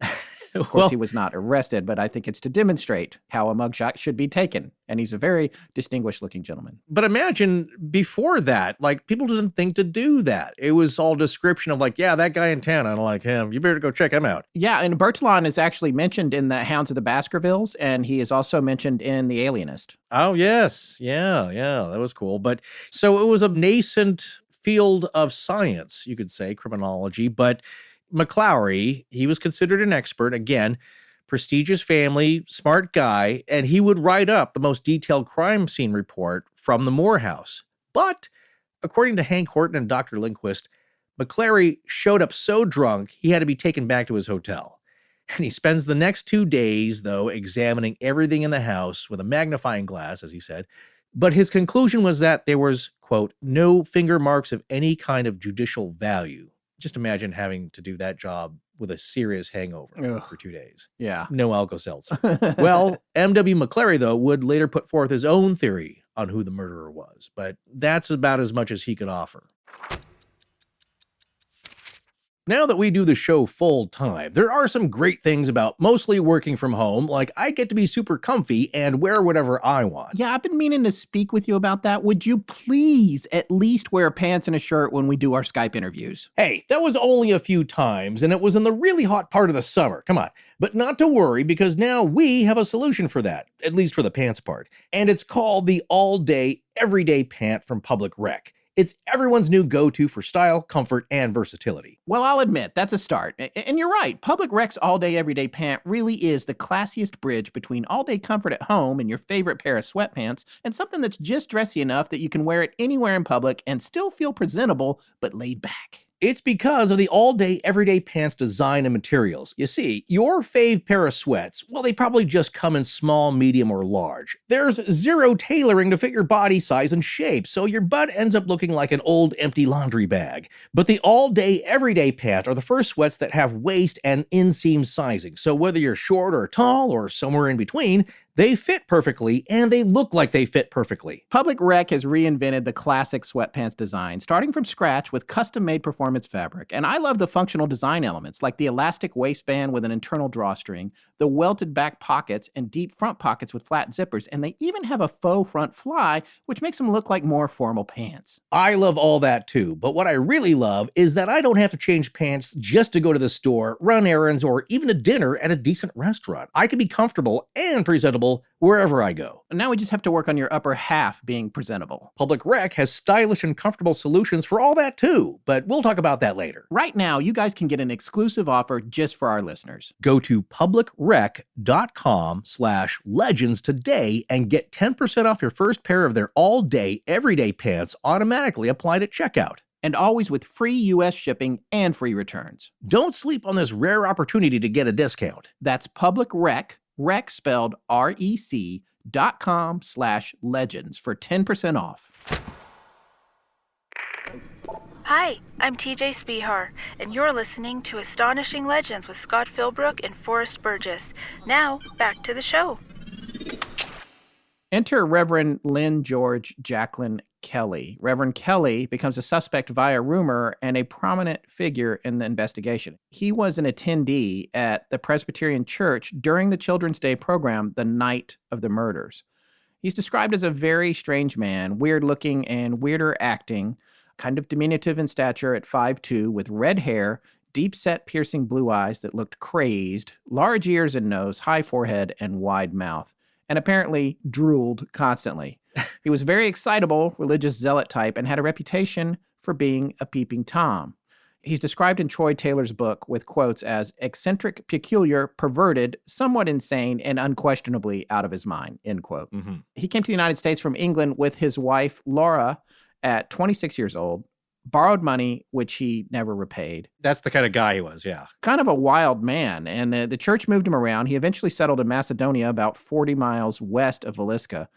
Of course, he was not arrested, but I think it's to demonstrate how a mugshot should be taken. And he's a very distinguished looking gentleman. But imagine before that, like, people didn't think to do that. It was all description of like, yeah, that guy in town, I don't like him. You better go check him out. Yeah, and Bertillon is actually mentioned in the Hounds of the Baskervilles, and he is also mentioned in The Alienist. Oh, yes. Yeah, that was cool. But so it was a nascent field of science, you could say, criminology, but McClowry, he was considered an expert, again, prestigious family, smart guy, and he would write up the most detailed crime scene report from the Moore house. But according to Hank Horton and Dr. Lindquist, McClary showed up so drunk he had to be taken back to his hotel. And he spends the next 2 days, though, examining everything in the house with a magnifying glass, as he said. But his conclusion was that there was, quote, no finger marks of any kind of judicial value. Just imagine having to do that job with a serious hangover for 2 days. Yeah. No Alka-Seltzer. Well, M.W. McClary, though, would later put forth his own theory on who the murderer was, but that's about as much as he could offer. Now that we do the show full time, there are some great things about mostly working from home, like I get to be super comfy and wear whatever I want. Yeah, I've been meaning to speak with you about that. Would you please at least wear pants and a shirt when we do our Skype interviews? Hey, that was only a few times, and it was in the really hot part of the summer. Come on. But not to worry, because now we have a solution for that, at least for the pants part. And it's called the all-day, everyday pant from Public Rec. It's everyone's new go-to for style, comfort, and versatility. Well, I'll admit, that's a start. And you're right. Public Rec's all-day, everyday pant really is the classiest bridge between all-day comfort at home and your favorite pair of sweatpants and something that's just dressy enough that you can wear it anywhere in public and still feel presentable but laid back. It's because of the all-day, everyday pants design and materials. You see, your fave pair of sweats, well, they probably just come in small, medium, or large. There's zero tailoring to fit your body size and shape, so your butt ends up looking like an old, empty laundry bag. But the all-day, everyday pants are the first sweats that have waist and inseam sizing, so whether you're short or tall or somewhere in between, they fit perfectly, and they look like they fit perfectly. Public Rec has reinvented the classic sweatpants design, starting from scratch with custom-made performance fabric. And I love the functional design elements, like the elastic waistband with an internal drawstring, the welted back pockets, and deep front pockets with flat zippers. And they even have a faux front fly, which makes them look like more formal pants. I love all that too, but what I really love is that I don't have to change pants just to go to the store, run errands, or even a dinner at a decent restaurant. I can be comfortable and presentable wherever I go. And now we just have to work on your upper half being presentable. Public Rec has stylish and comfortable solutions for all that too, but we'll talk about that later. Right now, you guys can get an exclusive offer just for our listeners. Go to publicrec.com/legends today and get 10% off your first pair of their all-day, everyday pants automatically applied at checkout. And always with free U.S. shipping and free returns. Don't sleep on this rare opportunity to get a discount. That's Public Rec spelled REC.com/legends for 10% off. Hi, I'm TJ Spihar, and you're listening to Astonishing Legends with Scott Philbrook and Forrest Burgess. Now, back to the show. Enter Reverend Lynn George Jacqueline Kelly. Reverend Kelly becomes a suspect via rumor and a prominent figure in the investigation. He was an attendee at the Presbyterian Church during the Children's Day program the night of the murders. He's described as a very strange man, weird-looking and weirder acting, kind of diminutive in stature at 5'2", with red hair, deep-set piercing blue eyes that looked crazed, large ears and nose, high forehead, and wide mouth, and apparently drooled constantly. He was very excitable, religious zealot type, and had a reputation for being a peeping Tom. He's described in Troy Taylor's book with quotes as eccentric, peculiar, perverted, somewhat insane, and unquestionably out of his mind, end quote. Mm-hmm. He came to the United States from England with his wife, Laura, at 26 years old, borrowed money, which he never repaid. That's the kind of guy he was, yeah. Kind of a wild man, and the church moved him around. He eventually settled in Macedonia, about 40 miles west of Villisca.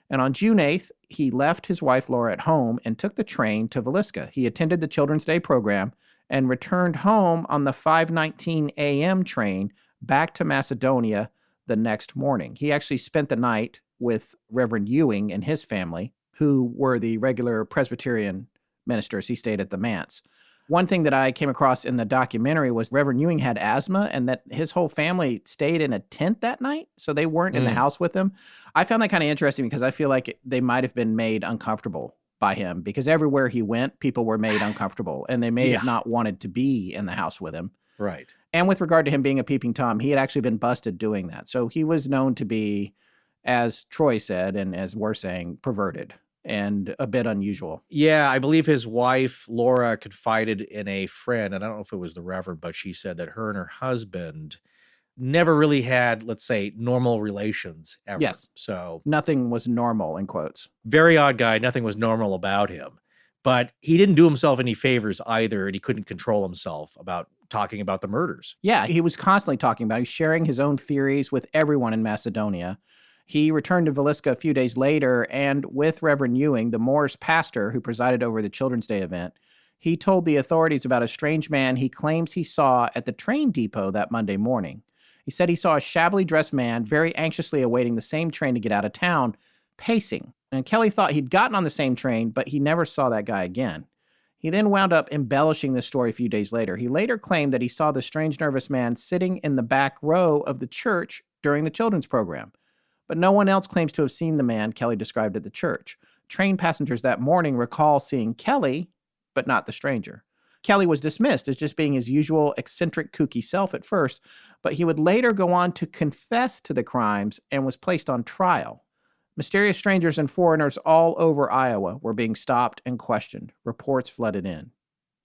And on June 8th, he left his wife Laura at home and took the train to Villisca. He attended the Children's Day program and returned home on the 5:19 a.m. train back to Macedonia the next morning. He actually spent the night with Reverend Ewing and his family, who were the regular Presbyterian ministers. He stayed at the manse. One thing that I came across in the documentary was Reverend Ewing had asthma and that his whole family stayed in a tent that night, so they weren't in the house with him. I found that kind of interesting because I feel like they might have been made uncomfortable by him because everywhere he went, people were made uncomfortable and they may have not wanted to be in the house with him. Right. And with regard to him being a peeping Tom, he had actually been busted doing that. So he was known to be, as Troy said, and as we're saying, perverted and a bit unusual. Yeah, I believe his wife, Laura, confided in a friend, and I don't know if it was the Reverend, but she said that her and her husband never really had, let's say, normal relations ever. Yes. So Nothing was normal, in quotes. very odd guy. Nothing was normal about him. But he didn't do himself any favors either, and he couldn't control himself about talking about the murders. Yeah, he was constantly talking about it. He was sharing his own theories with everyone in Macedonia. He returned to Villisca a few days later, and with Reverend Ewing, the Moorish pastor who presided over the Children's Day event, he told the authorities about a strange man he claims he saw at the train depot that Monday morning. He said he saw a shabbily dressed man very anxiously awaiting the same train to get out of town, pacing. And Kelly thought he'd gotten on the same train, but he never saw that guy again. He then wound up embellishing this story a few days later. He later claimed that he saw the strange, nervous man sitting in the back row of the church during the children's program. But no one else claims to have seen the man Kelly described at the church. Train passengers that morning recall seeing Kelly, but not the stranger. Kelly was dismissed as just being his usual eccentric, kooky self at first, but he would later go on to confess to the crimes and was placed on trial. Mysterious strangers and foreigners all over Iowa were being stopped and questioned. Reports flooded in.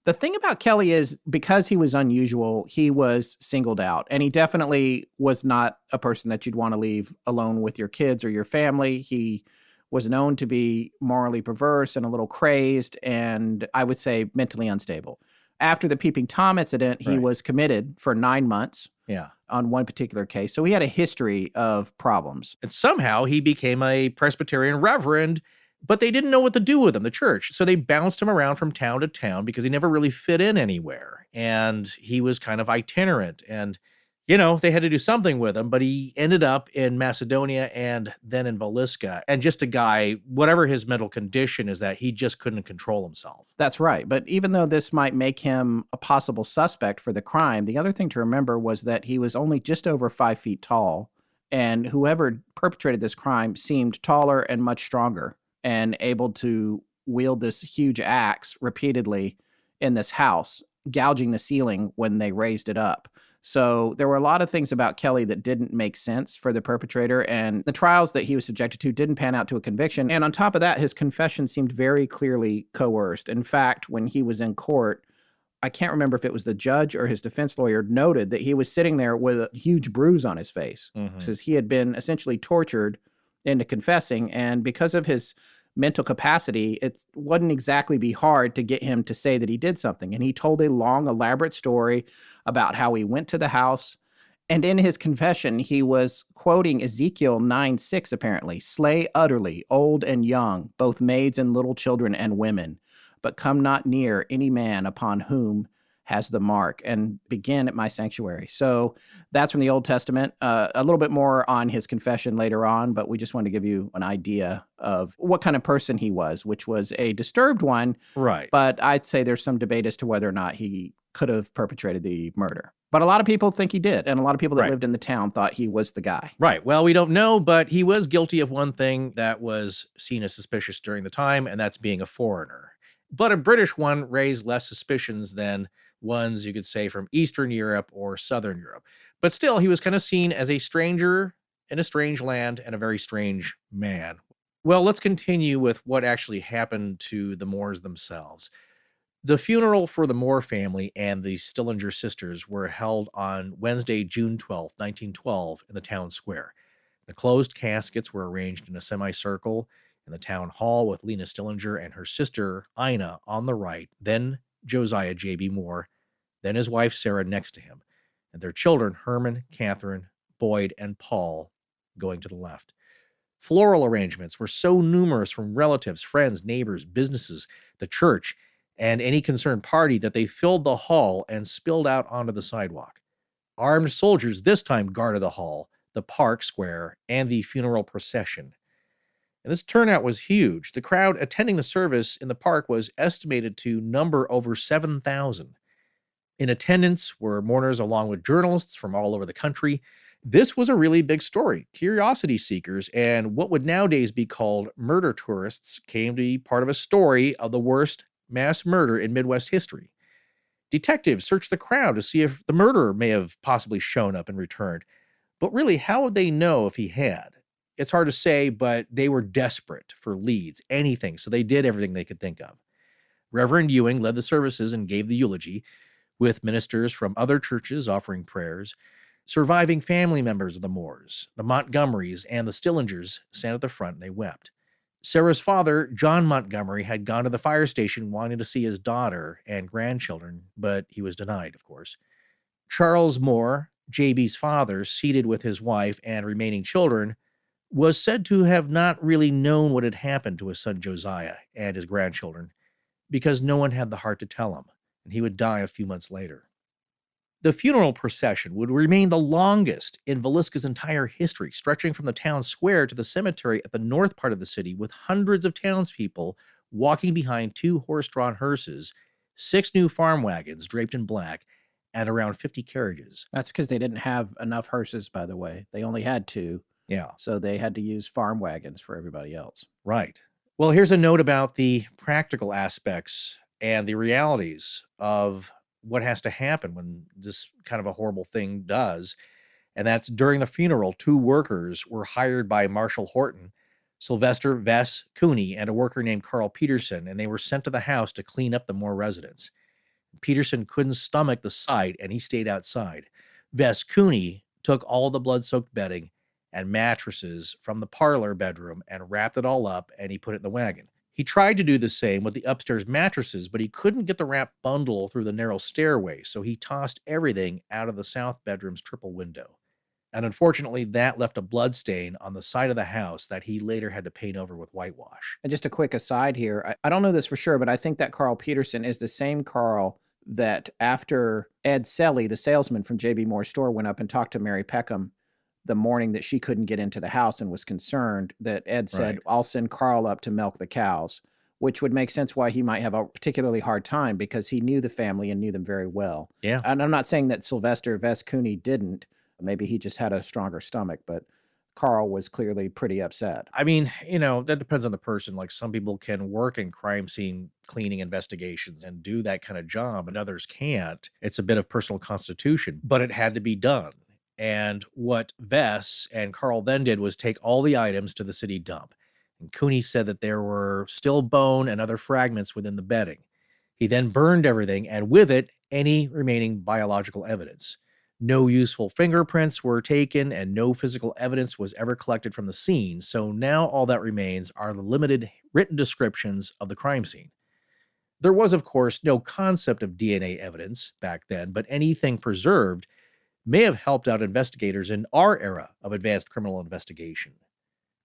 The thing about Kelly is, because he was unusual, he was singled out. And he definitely was not a person that you'd want to leave alone with your kids or your family. He was known to be morally perverse and a little crazed, and I would say mentally unstable. After the Peeping Tom incident, he Right. was committed for 9 months Yeah. on one particular case. So he had a history of problems. And somehow he became a Presbyterian reverend, but they didn't know what to do with him, the church. So they bounced him around from town to town because he never really fit in anywhere. And he was kind of itinerant. And, they had to do something with him, but he ended up in Macedonia and then in Villisca. And just a guy, whatever his mental condition is, that he just couldn't control himself. That's right. But even though this might make him a possible suspect for the crime, the other thing to remember was that he was only just over 5 feet tall. And whoever perpetrated this crime seemed taller and much stronger and able to wield this huge axe repeatedly in this house, gouging the ceiling when they raised it up. So there were a lot of things about Kelly that didn't make sense for the perpetrator, and the trials that he was subjected to didn't pan out to a conviction. And on top of that, his confession seemed very clearly coerced. In fact, when he was in court, I can't remember if it was the judge or his defense lawyer, noted that he was sitting there with a huge bruise on his face because he had been essentially tortured into confessing. And because of his mental capacity, it wouldn't exactly be hard to get him to say that he did something. And he told a long, elaborate story about how he went to the house. And in his confession, he was quoting Ezekiel 9:6, apparently. "Slay utterly, old and young, both maids and little children and women, but come not near any man upon whom has the mark, and begin at my sanctuary." So that's from the Old Testament. A little bit more on his confession later on, but we just wanted to give you an idea of what kind of person he was, which was a disturbed one. Right. But I'd say there's some debate as to whether or not he could have perpetrated the murder. But a lot of people think he did, and a lot of people that Right. lived in the town thought he was the guy. Right. Well, we don't know, but he was guilty of one thing that was seen as suspicious during the time, and that's being a foreigner. But a British one raised less suspicions than ones you could say from Eastern Europe or Southern Europe. But still, he was kind of seen as a stranger in a strange land and a very strange man. Well, let's continue with what actually happened to the Moores themselves. The funeral for the Moore family and the Stillinger sisters were held on Wednesday, June 12th, 1912, in the town square. The closed caskets were arranged in a semicircle in the town hall with Lena Stillinger and her sister, Ina, on the right, then Josiah J.B. Moore, then his wife, Sarah, next to him, and their children, Herman, Catherine, Boyd, and Paul, going to the left. Floral arrangements were so numerous from relatives, friends, neighbors, businesses, the church, and any concerned party that they filled the hall and spilled out onto the sidewalk. Armed soldiers this time guarded the hall, the park square, and the funeral procession. And this turnout was huge. The crowd attending the service in the park was estimated to number over 7,000. In attendance were mourners along with journalists from all over the country. This was a really big story. Curiosity seekers and what would nowadays be called murder tourists came to be part of a story of the worst mass murder in Midwest history. Detectives searched the crowd to see if the murderer may have possibly shown up and returned. But really, how would they know if he had? It's hard to say, but they were desperate for leads, anything, so they did everything they could think of. Reverend Ewing led the services and gave the eulogy, with ministers from other churches offering prayers. Surviving family members of the Moores, the Montgomerys, and the Stillingers sat at the front and they wept. Sarah's father, John Montgomery, had gone to the fire station wanting to see his daughter and grandchildren, but he was denied, of course. Charles Moore, JB's father, seated with his wife and remaining children, was said to have not really known what had happened to his son Josiah and his grandchildren because no one had the heart to tell him, and he would die a few months later. The funeral procession would remain the longest in Villisca's entire history, stretching from the town square to the cemetery at the north part of the city, with hundreds of townspeople walking behind 2 horse-drawn hearses, 6 new farm wagons draped in black, and around 50 carriages. That's because they didn't have enough hearses, by the way. They only had 2. Yeah, So they had to use farm wagons for everybody else. right. Well, here's a note about the practical aspects and the realities of what has to happen when this kind of a horrible thing does. And that's during the funeral, 2 workers were hired by Marshal Horton, Sylvester Vess Cooney, and a worker named Carl Peterson, and they were sent to the house to clean up the Moore residence. Peterson couldn't stomach the sight, and he stayed outside. Vess Cooney took all the blood-soaked bedding and mattresses from the parlor bedroom and wrapped it all up, and he put it in the wagon. He tried to do the same with the upstairs mattresses, but he couldn't get the wrap bundle through the narrow stairway, so he tossed everything out of the south bedroom's triple window. And unfortunately, that left a blood stain on the side of the house that he later had to paint over with whitewash. And just a quick aside here, I don't know this for sure, but I think that Carl Peterson is the same Carl that after Ed Selly, the salesman from J.B. Moore's store, went up and talked to Mary Peckham the morning that she couldn't get into the house and was concerned, that Ed said, Right. I'll send Carl up to milk the cows, which would make sense why he might have a particularly hard time because he knew the family and knew them very well. Yeah. And I'm not saying that Sylvester Vescooney didn't. Maybe he just had a stronger stomach, but Carl was clearly pretty upset. I mean, that depends on the person. Like some people can work in crime scene cleaning investigations and do that kind of job, and others can't. It's a bit of personal constitution, but it had to be done. And what Vess and Carl then did was take all the items to the city dump. And Cooney said that there were still bone and other fragments within the bedding. He then burned everything, and with it, any remaining biological evidence. No useful fingerprints were taken, and no physical evidence was ever collected from the scene. So now all that remains are the limited written descriptions of the crime scene. There was, of course, no concept of DNA evidence back then, but anything preserved may have helped out investigators in our era of advanced criminal investigation.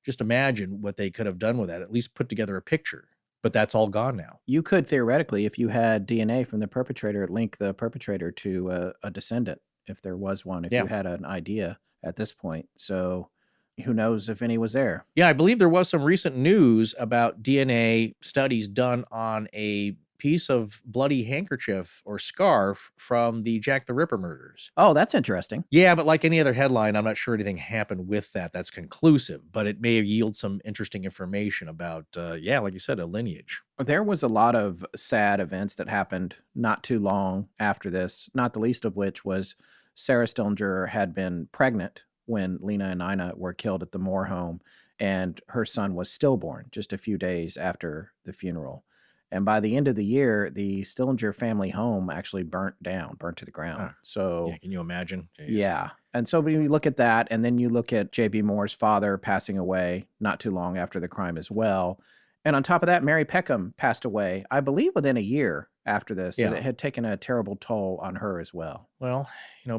Just imagine what they could have done with that, at least put together a picture. But that's all gone now. You could theoretically, if you had DNA from the perpetrator, link the perpetrator to a descendant, if there was one, if Yeah. you had an idea at this point. So who knows if any was there. Yeah, I believe there was some recent news about DNA studies done on a piece of bloody handkerchief or scarf from the Jack the Ripper murders. Oh, that's interesting. Yeah, but like any other headline, I'm not sure anything happened with that that's conclusive, but it may yield some interesting information about, like you said, a lineage. There was a lot of sad events that happened not too long after this, not the least of which was Sarah Stillinger had been pregnant when Lena and Ina were killed at the Moore home, and her son was stillborn just a few days after the funeral. And by the end of the year, the Stillinger family home actually burnt to the ground. Huh. So Yeah, can you imagine? Jeez. yeah. And so when you look at that, and then you look at J.B. Moore's father passing away not too long after the crime as well. And on top of that, Mary Peckham passed away, I believe, within a year after this. Yeah. And it had taken a terrible toll on her as well. Well,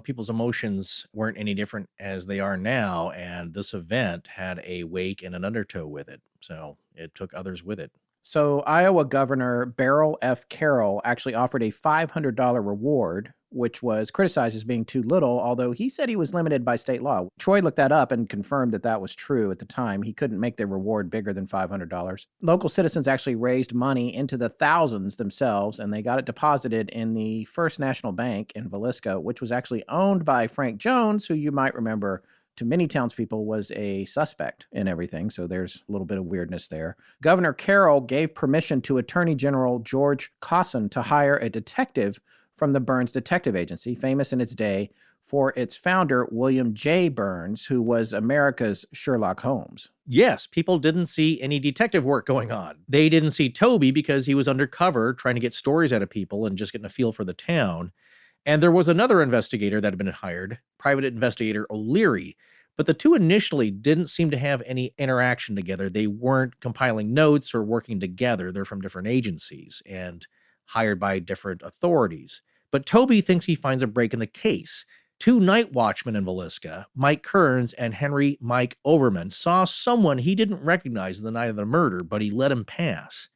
people's emotions weren't any different as they are now, and this event had a wake and an undertow with it. So it took others with it. So Iowa Governor Beryl F. Carroll actually offered a $500 reward, which was criticized as being too little, although he said he was limited by state law. Troy looked that up and confirmed that that was true at the time. He couldn't make the reward bigger than $500. Local citizens actually raised money into the thousands themselves, and they got it deposited in the First National Bank in Villisca, which was actually owned by Frank Jones, who you might remember to many townspeople was a suspect in everything, so there's a little bit of weirdness there. Governor Carroll gave permission to Attorney General George Cosson to hire a detective from the Burns Detective Agency, famous in its day for its founder, William J. Burns, who was America's Sherlock Holmes. Yes, people didn't see any detective work going on. They didn't see Toby because he was undercover trying to get stories out of people and just getting a feel for the town. And there was another investigator that had been hired, private investigator O'Leary, but the two initially didn't seem to have any interaction together. They weren't compiling notes or working together. They're from different agencies and hired by different authorities. But Toby thinks he finds a break in the case. Two night watchmen in Villisca, Mike Kearns and Henry Mike Overman, saw someone he didn't recognize the night of the murder, but he let him pass.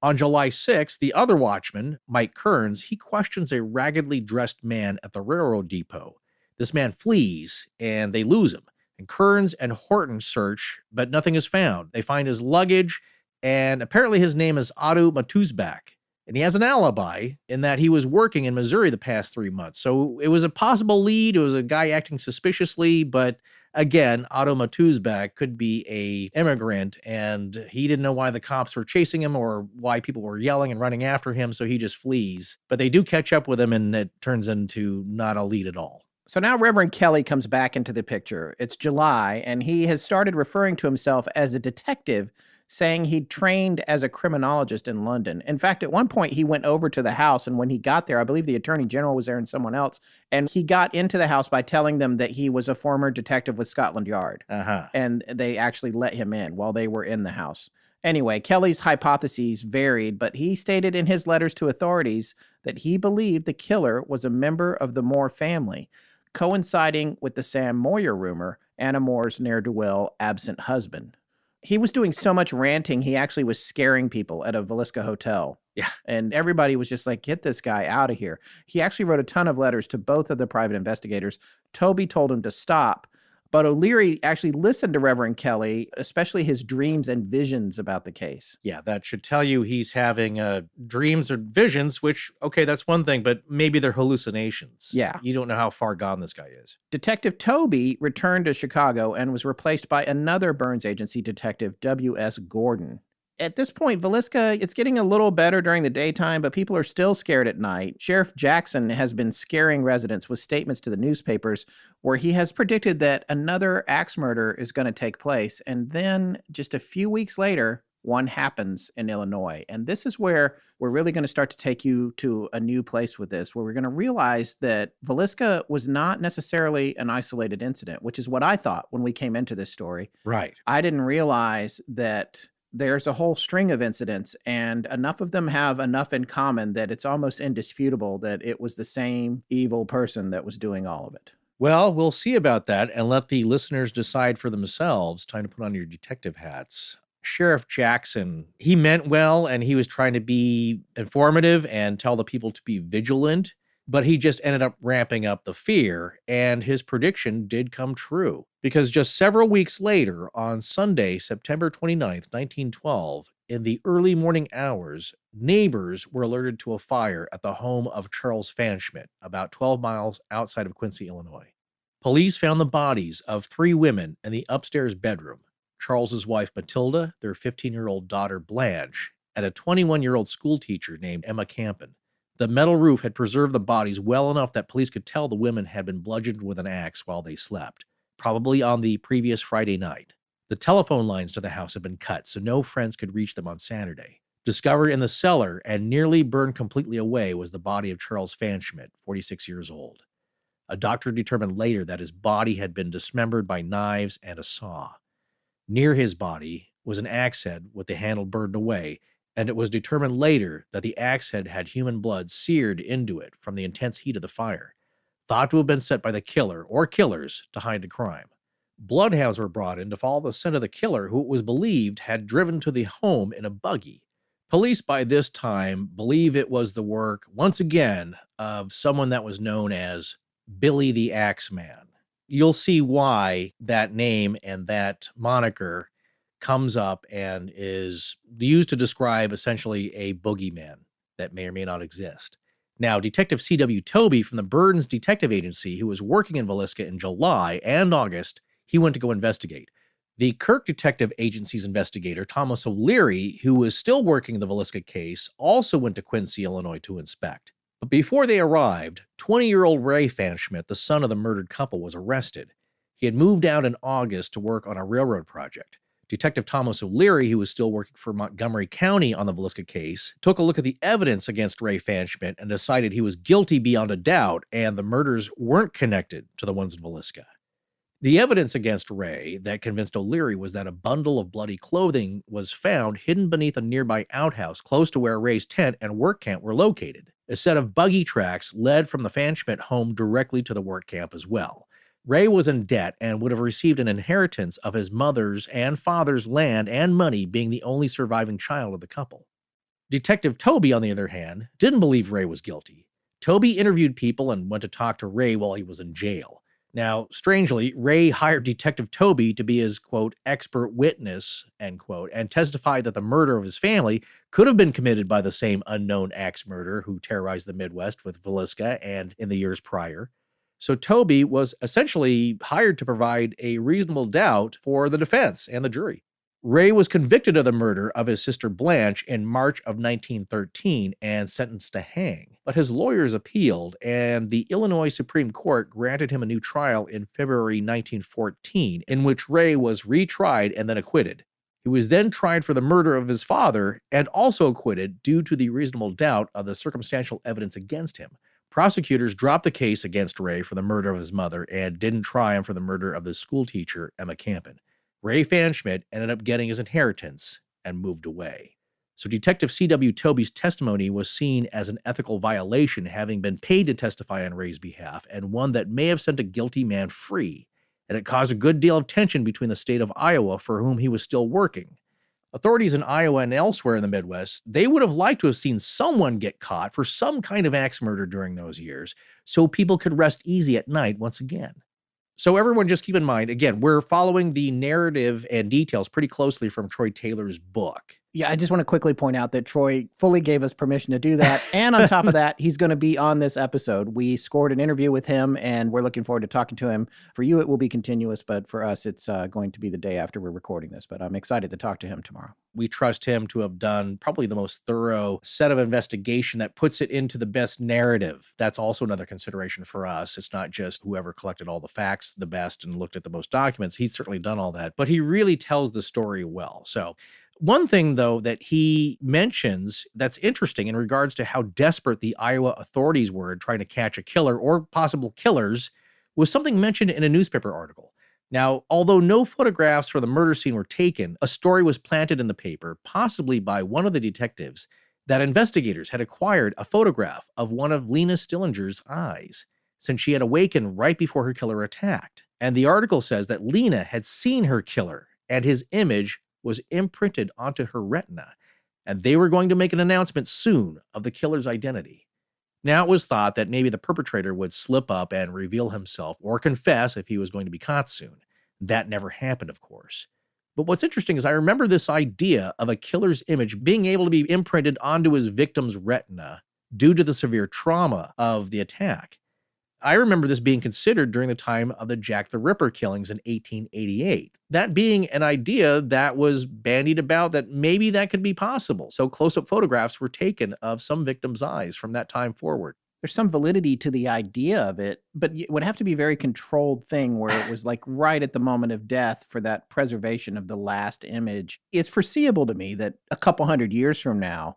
On July 6th, the other watchman, Mike Kearns, he questions a raggedly dressed man at the railroad depot. This man flees, and they lose him. And Kearns and Horton search, but nothing is found. They find his luggage, and apparently his name is Otto Matuzbach. And he has an alibi in that he was working in Missouri the past 3 months. So it was a possible lead. It was a guy acting suspiciously, but again, Otto Matuzbach could be a immigrant, and he didn't know why the cops were chasing him or why people were yelling and running after him, so he just flees. But they do catch up with him, and it turns into not a lead at all. So now Reverend Kelly comes back into the picture. It's July, and he has started referring to himself as a detective, saying he'd trained as a criminologist in London. In fact, at one point, he went over to the house, and when he got there, I believe the Attorney General was there and someone else, and he got into the house by telling them that he was a former detective with Scotland Yard. Uh-huh. And they actually let him in while they were in the house. Anyway, Kelly's hypotheses varied, but he stated in his letters to authorities that he believed the killer was a member of the Moore family, coinciding with the Sam Moyer rumor, Anna Moore's ne'er-do-well absent husband. He was doing so much ranting, he actually was scaring people at a Villisca hotel. Yeah. And everybody was just like, get this guy out of here. He actually wrote a ton of letters to both of the private investigators. Toby told him to stop. But O'Leary actually listened to Reverend Kelly, especially his dreams and visions about the case. Yeah, that should tell you he's having dreams or visions, which, okay, that's one thing, but maybe they're hallucinations. Yeah. You don't know how far gone this guy is. Detective Toby returned to Chicago and was replaced by another Burns Agency detective, W.S. Gordon. At this point, Villisca, it's getting a little better during the daytime, but people are still scared at night. Sheriff Jackson has been scaring residents with statements to the newspapers where he has predicted that another axe murder is going to take place. And then just a few weeks later, one happens in Illinois. And this is where we're really going to start to take you to a new place with this, where we're going to realize that Villisca was not necessarily an isolated incident, which is what I thought when we came into this story. Right. I didn't realize that there's a whole string of incidents, and enough of them have enough in common that it's almost indisputable that it was the same evil person that was doing all of it. Well, we'll see about that and let the listeners decide for themselves. Time to put on your detective hats. Sheriff Jackson, he meant well, and he was trying to be informative and tell the people to be vigilant, but he just ended up ramping up the fear, and his prediction did come true. Because just several weeks later, on Sunday, September 29th, 1912, in the early morning hours, neighbors were alerted to a fire at the home of Charles Pfanschmidt, about 12 miles outside of Quincy, Illinois. Police found the bodies of 3 women in the upstairs bedroom: Charles's wife Matilda, their 15-year-old daughter Blanche, and a 21-year-old schoolteacher named Emma Campen. The metal roof had preserved the bodies well enough that police could tell the women had been bludgeoned with an axe while they slept, probably on the previous Friday night. The telephone lines to the house had been cut, so no friends could reach them on Saturday. Discovered in the cellar and nearly burned completely away was the body of Charles Pfanschmidt, 46 years old. A doctor determined later that his body had been dismembered by knives and a saw. Near his body was an axe head with the handle burned away, and it was determined later that the axe head had human blood seared into it from the intense heat of the fire, thought to have been set by the killer or killers to hide the crime. Bloodhounds were brought in to follow the scent of the killer, who it was believed had driven to the home in a buggy. Police by this time believe it was the work, once again, of someone that was known as Billy the Axeman. You'll see why that name and that moniker comes up and is used to describe essentially a boogeyman that may or may not exist. Now, Detective C.W. Toby from the Burns Detective Agency, who was working in Villisca in July and August, he went to go investigate. The Kirk Detective Agency's investigator, Thomas O'Leary, who was still working the Villisca case, also went to Quincy, Illinois to inspect. But before they arrived, 20-year-old Ray Pfanschmidt, the son of the murdered couple, was arrested. He had moved out in August to work on a railroad project. Detective Thomas O'Leary, who was still working for Montgomery County on the Villisca case, took a look at the evidence against Ray Pfanschmidt and decided he was guilty beyond a doubt, and the murders weren't connected to the ones in Villisca. The evidence against Ray that convinced O'Leary was that a bundle of bloody clothing was found hidden beneath a nearby outhouse close to where Ray's tent and work camp were located. A set of buggy tracks led from the Pfanschmidt home directly to the work camp as well. Ray was in debt and would have received an inheritance of his mother's and father's land and money, being the only surviving child of the couple. Detective Toby, on the other hand, didn't believe Ray was guilty. Toby interviewed people and went to talk to Ray while he was in jail. Now, strangely, Ray hired Detective Toby to be his, quote, expert witness, end quote, and testified that the murder of his family could have been committed by the same unknown axe murderer who terrorized the Midwest with Villisca and in the years prior. So Toby was essentially hired to provide a reasonable doubt for the defense and the jury. Ray was convicted of the murder of his sister Blanche in March of 1913 and sentenced to hang. But his lawyers appealed, and the Illinois Supreme Court granted him a new trial in February 1914, in which Ray was retried and then acquitted. He was then tried for the murder of his father and also acquitted due to the reasonable doubt of the circumstantial evidence against him. Prosecutors dropped the case against Ray for the murder of his mother and didn't try him for the murder of the schoolteacher, Emma Campen. Ray Pfanschmidt ended up getting his inheritance and moved away. So Detective C.W. Toby's testimony was seen as an ethical violation, having been paid to testify on Ray's behalf, and one that may have sent a guilty man free. And it caused a good deal of tension between the state of Iowa, for whom he was still working. Authorities in Iowa and elsewhere in the Midwest, they would have liked to have seen someone get caught for some kind of axe murder during those years, so people could rest easy at night once again. So everyone just keep in mind, again, we're following the narrative and details pretty closely from Troy Taylor's book. Yeah, I just want to quickly point out that Troy fully gave us permission to do that. And on top of that, he's going to be on this episode. We scored an interview with him, and we're looking forward to talking to him. For you, it will be continuous, but for us, it's going to be the day after we're recording this. But I'm excited to talk to him tomorrow. We trust him to have done probably the most thorough set of investigation that puts it into the best narrative. That's also another consideration for us. It's not just whoever collected all the facts the best and looked at the most documents. He's certainly done all that, but he really tells the story well. So one thing, though, that he mentions that's interesting in regards to how desperate the Iowa authorities were in trying to catch a killer or possible killers was something mentioned in a newspaper article. Now, although no photographs for the murder scene were taken, a story was planted in the paper, possibly by one of the detectives, that investigators had acquired a photograph of one of Lena Stillinger's eyes, since she had awakened right before her killer attacked. And the article says that Lena had seen her killer, and his image was imprinted onto her retina, and they were going to make an announcement soon of the killer's identity. Now it was thought that maybe the perpetrator would slip up and reveal himself or confess if he was going to be caught soon. That never happened, of course. But what's interesting is I remember this idea of a killer's image being able to be imprinted onto his victim's retina due to the severe trauma of the attack. I remember this being considered during the time of the Jack the Ripper killings in 1888. That being an idea that was bandied about that maybe that could be possible. So close-up photographs were taken of some victims' eyes from that time forward. There's some validity to the idea of it, but it would have to be a very controlled thing where it was like right at the moment of death for that preservation of the last image. It's foreseeable to me that a couple hundred years from now,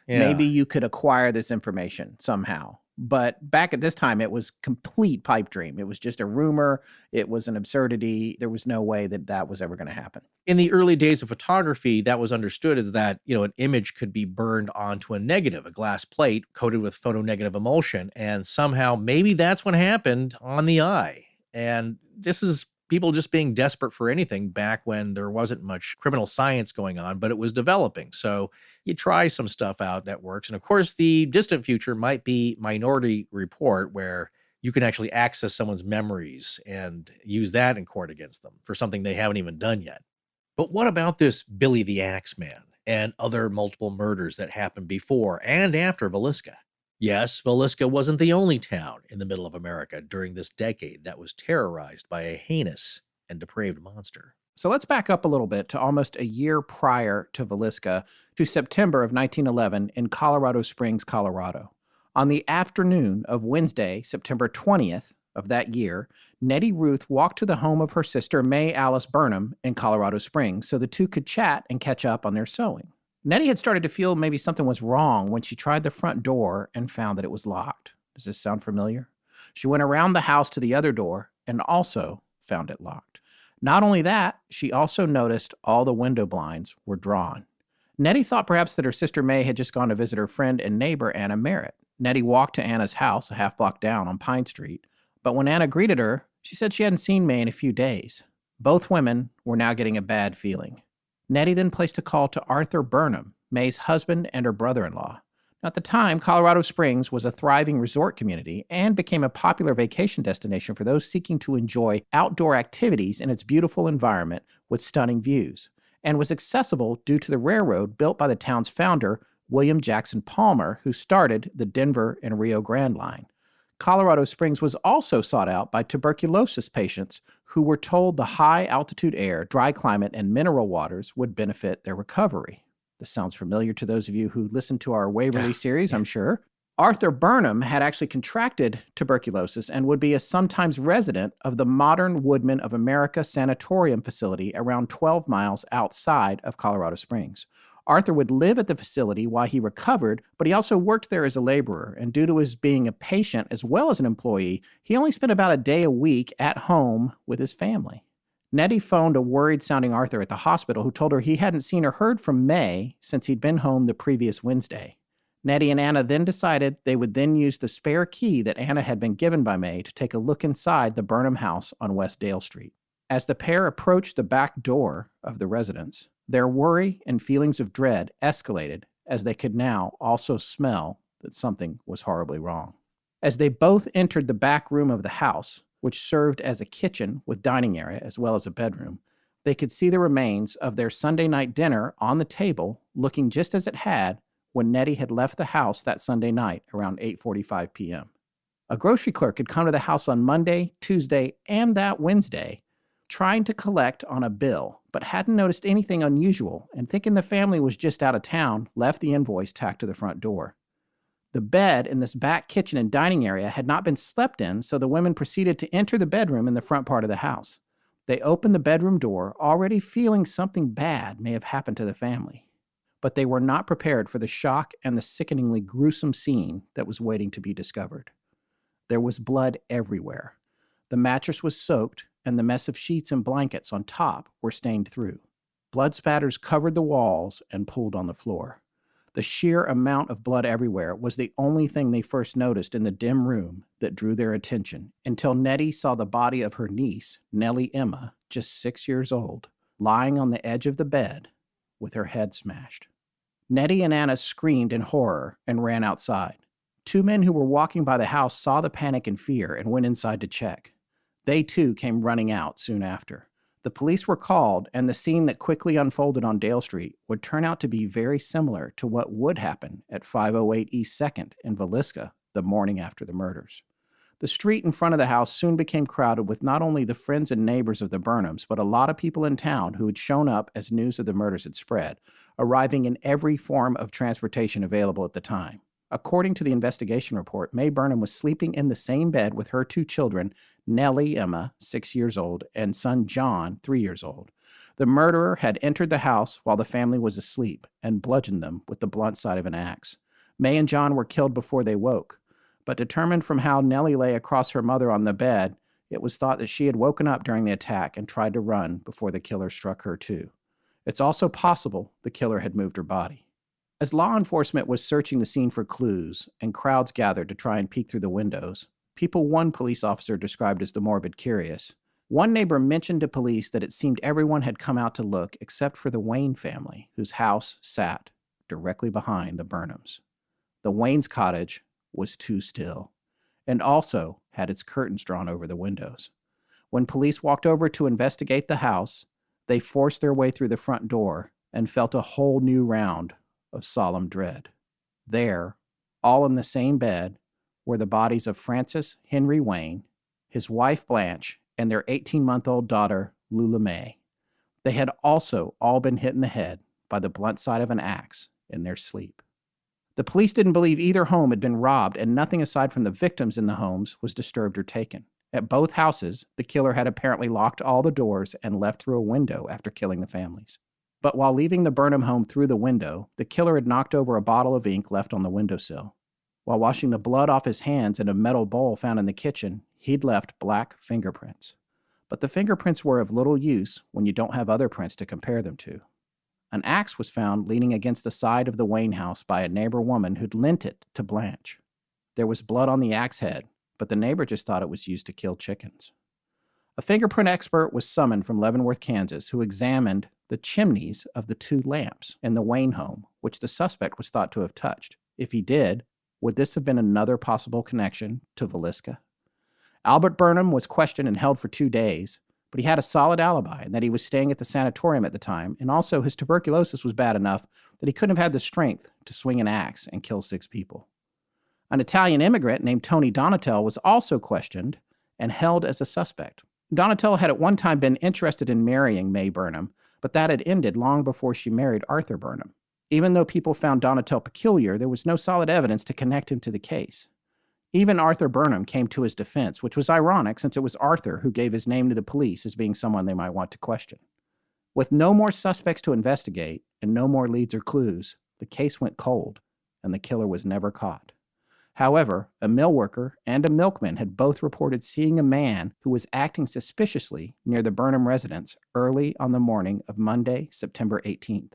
maybe you could acquire this information somehow. But back at this time, it was complete pipe dream. It was just a rumor. It was an absurdity. There was no way that that was ever going to happen. In the early days of photography, that was understood as that, an image could be burned onto a negative, a glass plate coated with photonegative emulsion. And somehow maybe that's what happened on the eye. And this is people just being desperate for anything back when there wasn't much criminal science going on, but it was developing. So you try some stuff out that works. And of course, the distant future might be Minority Report, where you can actually access someone's memories and use that in court against them for something they haven't even done yet. But what about this Billy the Axeman and other multiple murders that happened before and after Villisca? Yes, Villisca wasn't the only town in the middle of America during this decade that was terrorized by a heinous and depraved monster. So let's back up a little bit to almost a year prior to Villisca, to September of 1911 in Colorado Springs, Colorado. On the afternoon of Wednesday, September 20th of that year, Nettie Ruth walked to the home of her sister May Alice Burnham in Colorado Springs so the two could chat and catch up on their sewing. Nettie had started to feel maybe something was wrong when she tried the front door and found that it was locked. Does this sound familiar? She went around the house to the other door and also found it locked. Not only that, she also noticed all the window blinds were drawn. Nettie thought perhaps that her sister May had just gone to visit her friend and neighbor Anna Merritt. Nettie walked to Anna's house a half block down on Pine Street, but when Anna greeted her, she said she hadn't seen May in a few days. Both women were now getting a bad feeling. Nettie then placed a call to Arthur Burnham, May's husband and her brother-in-law. At the time, Colorado Springs was a thriving resort community and became a popular vacation destination for those seeking to enjoy outdoor activities in its beautiful environment with stunning views, and was accessible due to the railroad built by the town's founder, William Jackson Palmer, who started the Denver and Rio Grande line. Colorado Springs was also sought out by tuberculosis patients who were told the high-altitude air, dry climate, and mineral waters would benefit their recovery. This sounds familiar to those of you who listened to our Waverly series, I'm sure. Arthur Burnham had actually contracted tuberculosis and would be a sometimes resident of the Modern Woodmen of America sanatorium facility around 12 miles outside of Colorado Springs. Arthur would live at the facility while he recovered, but he also worked there as a laborer, and due to his being a patient as well as an employee, he only spent about a day a week at home with his family. Nettie phoned a worried-sounding Arthur at the hospital who told her he hadn't seen or heard from May since he'd been home the previous Wednesday. Nettie and Anna then decided they would then use the spare key that Anna had been given by May to take a look inside the Burnham house on West Dale Street. As the pair approached the back door of the residence, their worry and feelings of dread escalated as they could now also smell that something was horribly wrong. As they both entered the back room of the house, which served as a kitchen with dining area as well as a bedroom, they could see the remains of their Sunday night dinner on the table, looking just as it had when Nettie had left the house that Sunday night around 8:45 p.m. A grocery clerk had come to the house on Monday, Tuesday, and that Wednesday, trying to collect on a bill, but hadn't noticed anything unusual, and thinking the family was just out of town, left the invoice tacked to the front door. The bed in this back kitchen and dining area had not been slept in, so the women proceeded to enter the bedroom in the front part of the house. They opened the bedroom door, already feeling something bad may have happened to the family. But they were not prepared for the shock and the sickeningly gruesome scene that was waiting to be discovered. There was blood everywhere. The mattress was soaked, and the mess of sheets and blankets on top were stained through. Blood spatters covered the walls and pooled on the floor. The sheer amount of blood everywhere was the only thing they first noticed in the dim room that drew their attention, until Nettie saw the body of her niece, Nellie Emma, just 6 years old, lying on the edge of the bed with her head smashed. Nettie and Anna screamed in horror and ran outside. Two men who were walking by the house saw the panic and fear and went inside to check. They too came running out soon after. The police were called, and the scene that quickly unfolded on Dale Street would turn out to be very similar to what would happen at 508 East 2nd in Villisca the morning after the murders. The street in front of the house soon became crowded with not only the friends and neighbors of the Burnhams, but a lot of people in town who had shown up as news of the murders had spread, arriving in every form of transportation available at the time. According to the investigation report, May Burnham was sleeping in the same bed with her two children, Nellie Emma, 6 years old, and son John, 3 years old. The murderer had entered the house while the family was asleep and bludgeoned them with the blunt side of an axe. May and John were killed before they woke, but determined from how Nellie lay across her mother on the bed, it was thought that she had woken up during the attack and tried to run before the killer struck her too. It's also possible the killer had moved her body. As law enforcement was searching the scene for clues and crowds gathered to try and peek through the windows, people one police officer described as the morbid curious, one neighbor mentioned to police that it seemed everyone had come out to look except for the Wayne family, whose house sat directly behind the Burnhams. The Wayne's cottage was too still, and also had its curtains drawn over the windows. When police walked over to investigate the house, they forced their way through the front door and felt a whole new round of solemn dread. There, all in the same bed, were the bodies of Francis Henry Wayne, his wife Blanche, and their 18-month-old daughter, Lula May. They had also all been hit in the head by the blunt side of an axe in their sleep. The police didn't believe either home had been robbed, and nothing aside from the victims in the homes was disturbed or taken. At both houses, the killer had apparently locked all the doors and left through a window after killing the families. But while leaving the Burnham home through the window, the killer had knocked over a bottle of ink left on the windowsill. While washing the blood off his hands in a metal bowl found in the kitchen, he'd left black fingerprints. But the fingerprints were of little use when you don't have other prints to compare them to. An axe was found leaning against the side of the Wayne house by a neighbor woman who'd lent it to Blanche. There was blood on the axe head, but the neighbor just thought it was used to kill chickens. A fingerprint expert was summoned from Leavenworth, Kansas, who examined the chimneys of the two lamps in the Wayne home, which the suspect was thought to have touched. If he did, would this have been another possible connection to Villisca? Albert Burnham was questioned and held for 2 days, but he had a solid alibi in that he was staying at the sanatorium at the time, and also his tuberculosis was bad enough that he couldn't have had the strength to swing an axe and kill 6 people. An Italian immigrant named Tony Donatel was also questioned and held as a suspect. Donatel had at one time been interested in marrying May Burnham, but that had ended long before she married Arthur Burnham. Even though people found Donatel peculiar, there was no solid evidence to connect him to the case. Even Arthur Burnham came to his defense, which was ironic since it was Arthur who gave his name to the police as being someone they might want to question. With no more suspects to investigate and no more leads or clues, the case went cold, and the killer was never caught. However, a mill worker and a milkman had both reported seeing a man who was acting suspiciously near the Burnham residence early on the morning of Monday, September 18th.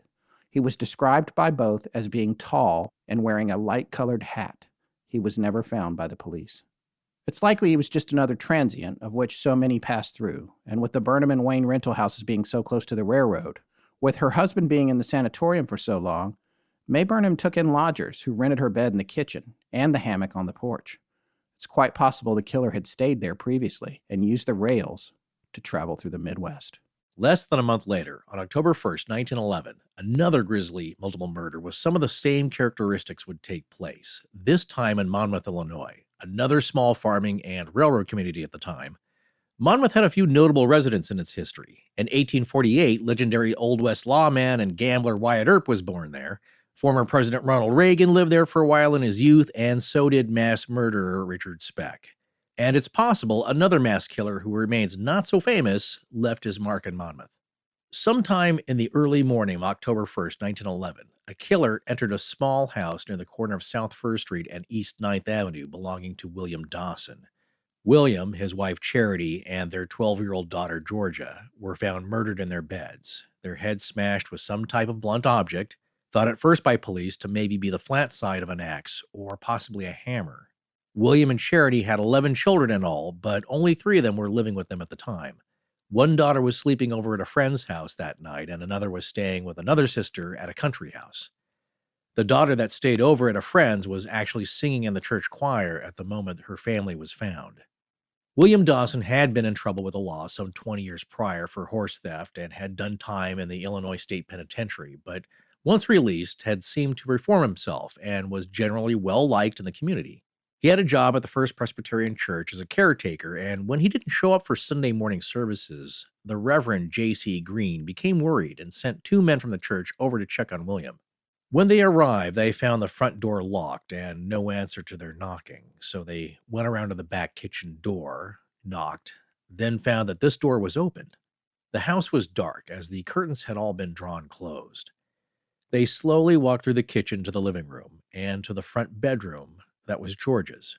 He was described by both as being tall and wearing a light-colored hat. He was never found by the police. It's likely he was just another transient, of which so many pass through, and with the Burnham and Wayne rental houses being so close to the railroad, with her husband being in the sanatorium for so long, May Burnham took in lodgers who rented her bed in the kitchen and the hammock on the porch. It's quite possible the killer had stayed there previously and used the rails to travel through the Midwest. Less than a month later, on October 1st, 1911, another grisly multiple murder with some of the same characteristics would take place, this time in Monmouth, Illinois, another small farming and railroad community at the time. Monmouth had a few notable residents in its history. In 1848, legendary Old West lawman and gambler Wyatt Earp was born there. Former President Ronald Reagan lived there for a while in his youth, and so did mass murderer Richard Speck. And it's possible another mass killer who remains not so famous left his mark in Monmouth. Sometime in the early morning of October 1st, 1911, a killer entered a small house near the corner of South First Street and East 9th Avenue belonging to William Dawson. William, his wife Charity, and their 12-year-old daughter Georgia were found murdered in their beds, their heads smashed with some type of blunt object, thought at first by police to maybe be the flat side of an axe or possibly a hammer. William and Charity had 11 children in all, but only 3 of them were living with them at the time. One daughter was sleeping over at a friend's house that night, and another was staying with another sister at a country house. The daughter that stayed over at a friend's was actually singing in the church choir at the moment her family was found. William Dawson had been in trouble with the law some 20 years prior for horse theft and had done time in the Illinois State Penitentiary, but once released, had seemed to reform himself and was generally well-liked in the community. He had a job at the First Presbyterian Church as a caretaker, and when he didn't show up for Sunday morning services, the Reverend J.C. Green became worried and sent 2 men from the church over to check on William. When they arrived, they found the front door locked and no answer to their knocking, so they went around to the back kitchen door, knocked, then found that this door was open. The house was dark, as the curtains had all been drawn closed. They slowly walked through the kitchen to the living room and to the front bedroom that was Georgia's.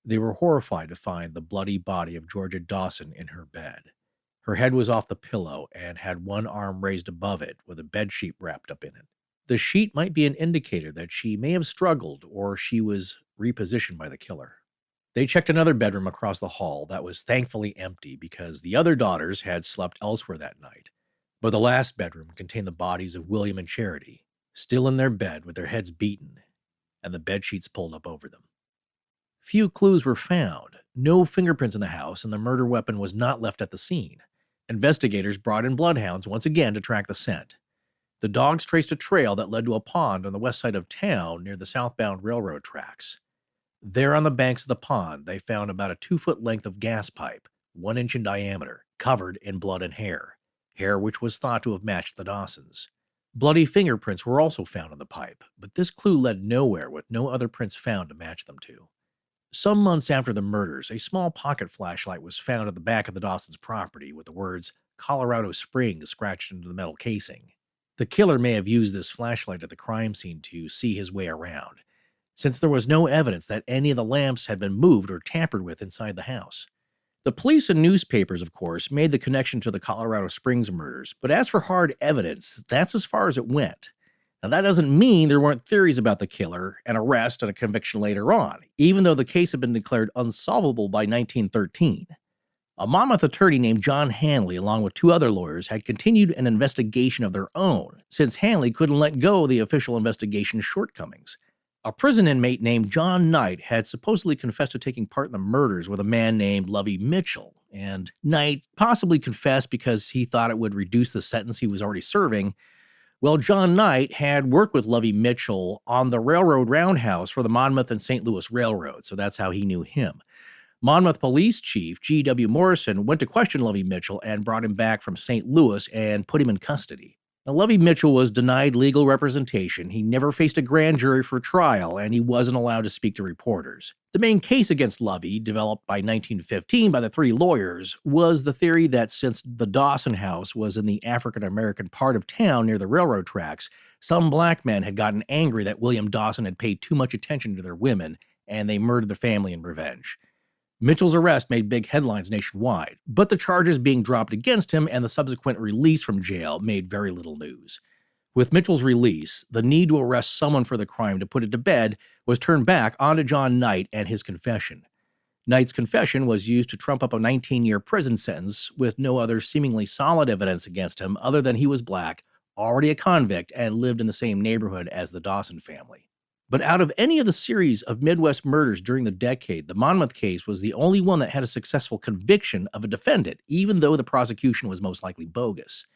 They were horrified to find the bloody body of Georgia Dawson in her bed. Her head was off the pillow and had one arm raised above it with a bedsheet wrapped up in it. The sheet might be an indicator that she may have struggled or she was repositioned by the killer. They checked another bedroom across the hall that was thankfully empty because the other daughters had slept elsewhere that night. But the last bedroom contained the bodies of William and Charity, still in their bed with their heads beaten and the bedsheets pulled up over them. Few clues were found, no fingerprints in the house, and the murder weapon was not left at the scene. Investigators brought in bloodhounds once again to track the scent. The dogs traced a trail that led to a pond on the west side of town near the southbound railroad tracks. There on the banks of the pond, they found about a 2-foot length of gas pipe, 1 inch in diameter, covered in blood and hair which was thought to have matched the Dawsons. Bloody fingerprints were also found on the pipe, but this clue led nowhere with no other prints found to match them to. Some months after the murders, a small pocket flashlight was found at the back of the Dawsons' property with the words Colorado Springs scratched into the metal casing. The killer may have used this flashlight at the crime scene to see his way around, since there was no evidence that any of the lamps had been moved or tampered with inside the house. The police and newspapers, of course, made the connection to the Colorado Springs murders, but as for hard evidence, that's as far as it went. Now, that doesn't mean there weren't theories about the killer, an arrest, and a conviction later on, even though the case had been declared unsolvable by 1913. A Monmouth attorney named John Hanley, along with 2 other lawyers, had continued an investigation of their own, since Hanley couldn't let go of the official investigation's shortcomings. A prison inmate named John Knight had supposedly confessed to taking part in the murders with a man named Lovey Mitchell, and Knight possibly confessed because he thought it would reduce the sentence he was already serving. Well, John Knight had worked with Lovey Mitchell on the railroad roundhouse for the Monmouth and St. Louis Railroad, so that's how he knew him. Monmouth Police Chief G.W. Morrison went to question Lovey Mitchell and brought him back from St. Louis and put him in custody. Now, Lovey Mitchell was denied legal representation. He never faced a grand jury for trial, and he wasn't allowed to speak to reporters. The main case against Lovey, developed by 1915 by the 3 lawyers, was the theory that since the Dawson house was in the African-American part of town near the railroad tracks, some black men had gotten angry that William Dawson had paid too much attention to their women and they murdered the family in revenge. Mitchell's arrest made big headlines nationwide, but the charges being dropped against him and the subsequent release from jail made very little news. With Mitchell's release, the need to arrest someone for the crime to put it to bed was turned back onto John Knight and his confession. Knight's confession was used to trump up a 19-year prison sentence with no other seemingly solid evidence against him other than he was black, already a convict, and lived in the same neighborhood as the Dawson family. But out of any of the series of Midwest murders during the decade, the Monmouth case was the only one that had a successful conviction of a defendant, even though the prosecution was most likely bogus.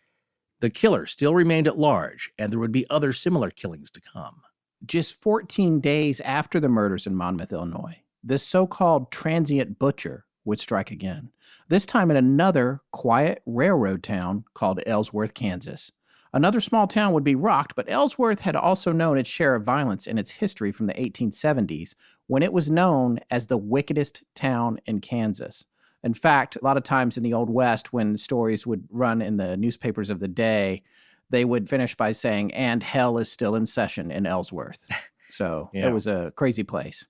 The killer still remained at large, and there would be other similar killings to come. Just 14 days after the murders in Monmouth, Illinois, this so-called transient butcher would strike again, this time in another quiet railroad town called Ellsworth, Kansas. Another small town would be rocked, but Ellsworth had also known its share of violence in its history from the 1870s, when it was known as the wickedest town in Kansas. In fact, a lot of times in the Old West, when stories would run in the newspapers of the day, they would finish by saying, "And hell is still in session in Ellsworth." So Yeah. It was a crazy place.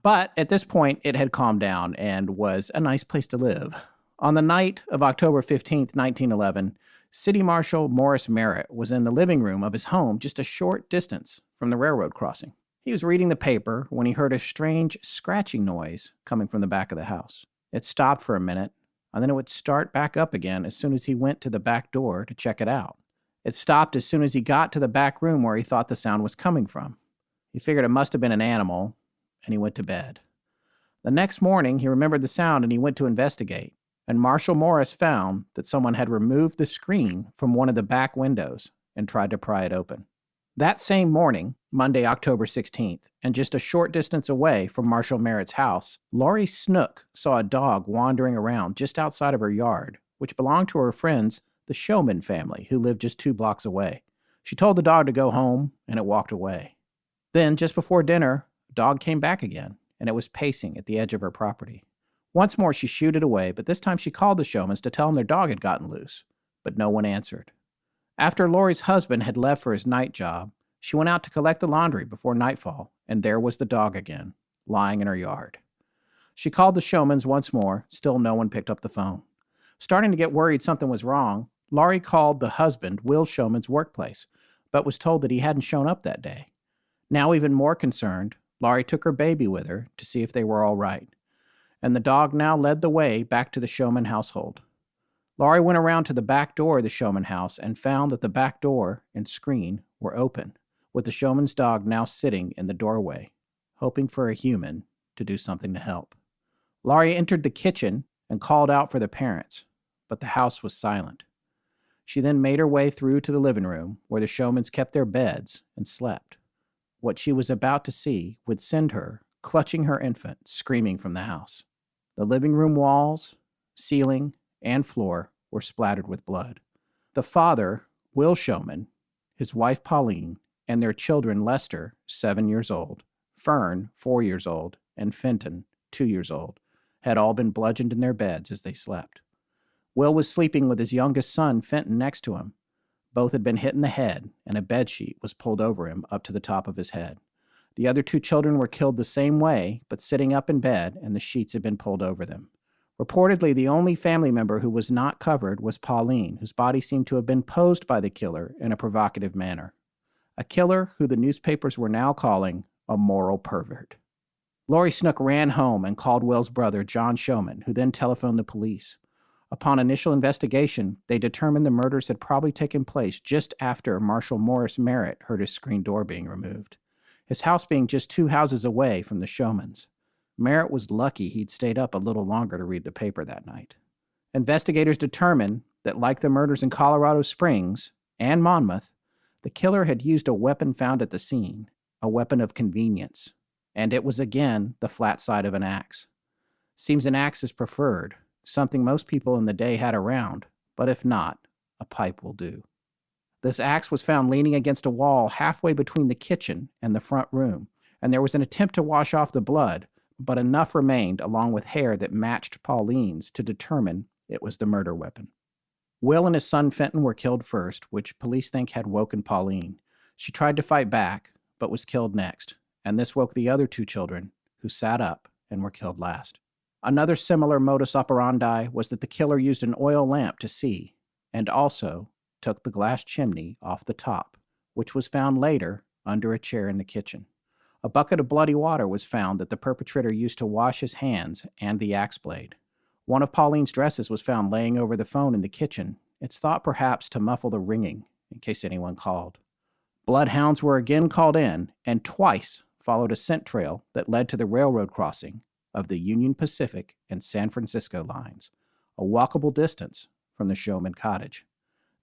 But at this point, it had calmed down and was a nice place to live. On the night of October 15th, 1911, City Marshal Morris Merritt was in the living room of his home just a short distance from the railroad crossing. He was reading the paper when he heard a strange scratching noise coming from the back of the house. It stopped for a minute, and then it would start back up again as soon as he went to the back door to check it out. It stopped as soon as he got to the back room where he thought the sound was coming from. He figured it must have been an animal, and he went to bed. The next morning, he remembered the sound and he went to investigate. And Marshal Morris found that someone had removed the screen from one of the back windows and tried to pry it open. That same morning, Monday, October 16th, and just a short distance away from Marshal Merritt's house, Laurie Snook saw a dog wandering around just outside of her yard, which belonged to her friends, the Showman family, who lived just 2 blocks away. She told the dog to go home, and it walked away. Then, just before dinner, the dog came back again, and it was pacing at the edge of her property. Once more, she shooed it away, but this time she called the Showmans to tell them their dog had gotten loose, but no one answered. After Laurie's husband had left for his night job, she went out to collect the laundry before nightfall, and there was the dog again, lying in her yard. She called the Showmans once more, still no one picked up the phone. Starting to get worried something was wrong, Laurie called the husband, Will Showman's workplace, but was told that he hadn't shown up that day. Now even more concerned, Laurie took her baby with her to see if they were all right. And the dog now led the way back to the Showman household. Laurie went around to the back door of the Showman house and found that the back door and screen were open, with the Showman's dog now sitting in the doorway, hoping for a human to do something to help. Laurie entered the kitchen and called out for the parents, but the house was silent. She then made her way through to the living room, where the Showmans kept their beds and slept. What she was about to see would send her, clutching her infant, screaming from the house. The living room walls, ceiling, and floor were splattered with blood. The father, Will Showman, his wife Pauline, and their children Lester, 7 years old, Fern, 4 years old, and Fenton, 2 years old, had all been bludgeoned in their beds as they slept. Will was sleeping with his youngest son, Fenton, next to him. Both had been hit in the head, and a bedsheet was pulled over him up to the top of his head. The other 2 children were killed the same way, but sitting up in bed, and the sheets had been pulled over them. Reportedly, the only family member who was not covered was Pauline, whose body seemed to have been posed by the killer in a provocative manner. A killer who the newspapers were now calling a moral pervert. Laurie Snook ran home and called Will's brother, John Showman, who then telephoned the police. Upon initial investigation, they determined the murders had probably taken place just after Marshal Morris Merritt heard his screen door being removed, his house being just 2 houses away from the Showmans. Merritt was lucky he'd stayed up a little longer to read the paper that night. Investigators determined that, like the murders in Colorado Springs and Monmouth, the killer had used a weapon found at the scene, a weapon of convenience, and it was again the flat side of an axe. Seems an axe is preferred, something most people in the day had around, but if not, a pipe will do. This axe was found leaning against a wall halfway between the kitchen and the front room, and there was an attempt to wash off the blood, but enough remained along with hair that matched Pauline's to determine it was the murder weapon. Will and his son Fenton were killed first, which police think had woken Pauline. She tried to fight back, but was killed next, and this woke the other 2 children, who sat up and were killed last. Another similar modus operandi was that the killer used an oil lamp to see, and also took the glass chimney off the top, which was found later under a chair in the kitchen. A bucket of bloody water was found that the perpetrator used to wash his hands and the axe blade. One of Pauline's dresses was found laying over the phone in the kitchen. It's thought perhaps to muffle the ringing in case anyone called. Bloodhounds were again called in and twice followed a scent trail that led to the railroad crossing of the Union Pacific and San Francisco lines, a walkable distance from the Showman cottage.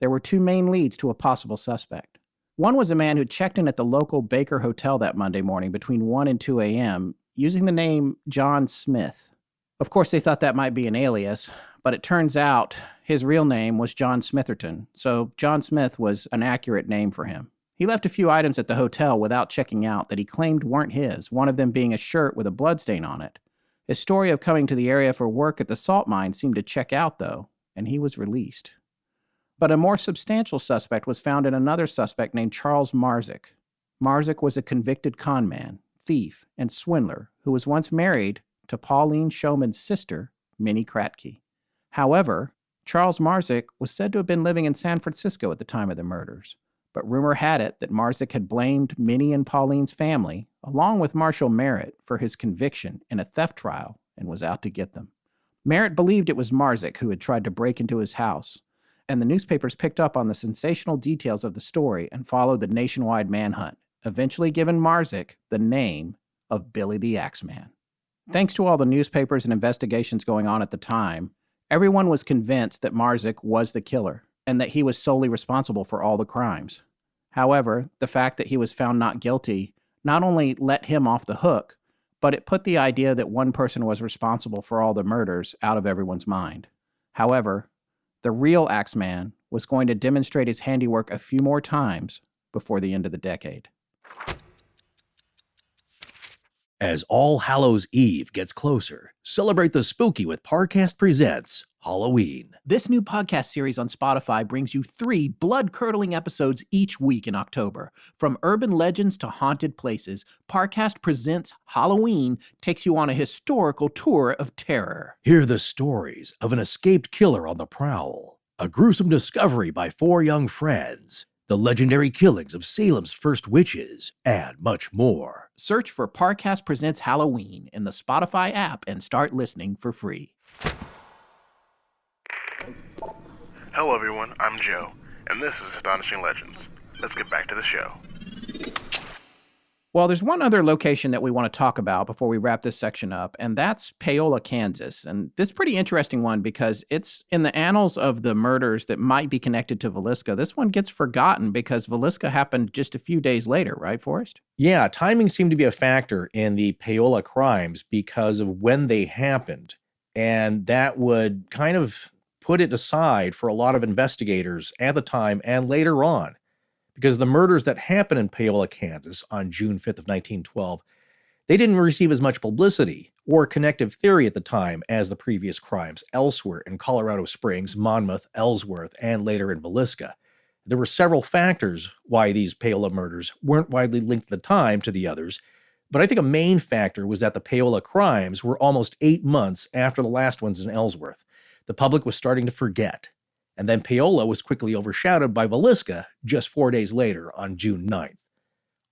There were two main leads to a possible suspect. One was a man who checked in at the local Baker Hotel that Monday morning between 1 and 2 a.m. using the name John Smith. Of course, they thought that might be an alias, but it turns out his real name was John Smitherton, so John Smith was an accurate name for him. He left a few items at the hotel without checking out that he claimed weren't his, one of them being a shirt with a bloodstain on it. His story of coming to the area for work at the salt mine seemed to check out, though, and he was released. But a more substantial suspect was found in another suspect named Charles Marzik. Marzik was a convicted conman, thief, and swindler who was once married to Pauline Showman's sister, Minnie Kratke. However, Charles Marzik was said to have been living in San Francisco at the time of the murders, but rumor had it that Marzik had blamed Minnie and Pauline's family, along with Marshall Merritt, for his conviction in a theft trial and was out to get them. Merritt believed it was Marzik who had tried to break into his house, and the newspapers picked up on the sensational details of the story and followed the nationwide manhunt, eventually giving Marzik the name of Billy the Axeman. Thanks to all the newspapers and investigations going on at the time, everyone was convinced that Marzik was the killer and that he was solely responsible for all the crimes. However, the fact that he was found not guilty not only let him off the hook, but it put the idea that one person was responsible for all the murders out of everyone's mind. However, the real Axeman was going to demonstrate his handiwork a few more times before the end of the decade. As All Hallows Eve gets closer, celebrate the spooky with Parcast Presents Halloween. This new podcast series on Spotify brings you 3 blood-curdling episodes each week in October. From urban legends to haunted places, Parcast Presents Halloween takes you on a historical tour of terror. Hear the stories of an escaped killer on the prowl, a gruesome discovery by 4 young friends, the legendary killings of Salem's first witches, and much more. Search for Parcast Presents Halloween in the Spotify app and start listening for free. Hello everyone, I'm Joe, and this is Astonishing Legends. Let's get back to the show. Well, there's one other location that we want to talk about before we wrap this section up, and that's Paola, Kansas. And this is a pretty interesting one because it's in the annals of the murders that might be connected to Villisca. This one gets forgotten because Villisca happened just a few days later, right, Forrest? Yeah, timing seemed to be a factor in the Paola crimes because of when they happened. And that would kind of put it aside for a lot of investigators at the time and later on. Because the murders that happened in Paola, Kansas on June 5th of 1912, they didn't receive as much publicity or connective theory at the time as the previous crimes elsewhere in Colorado Springs, Monmouth, Ellsworth, and later in Villisca. There were several factors why these Paola murders weren't widely linked at the time to the others, but I think a main factor was that the Paola crimes were almost 8 months after the last ones in Ellsworth. The public was starting to forget. And then Paola was quickly overshadowed by Villisca just 4 days later on June 9th.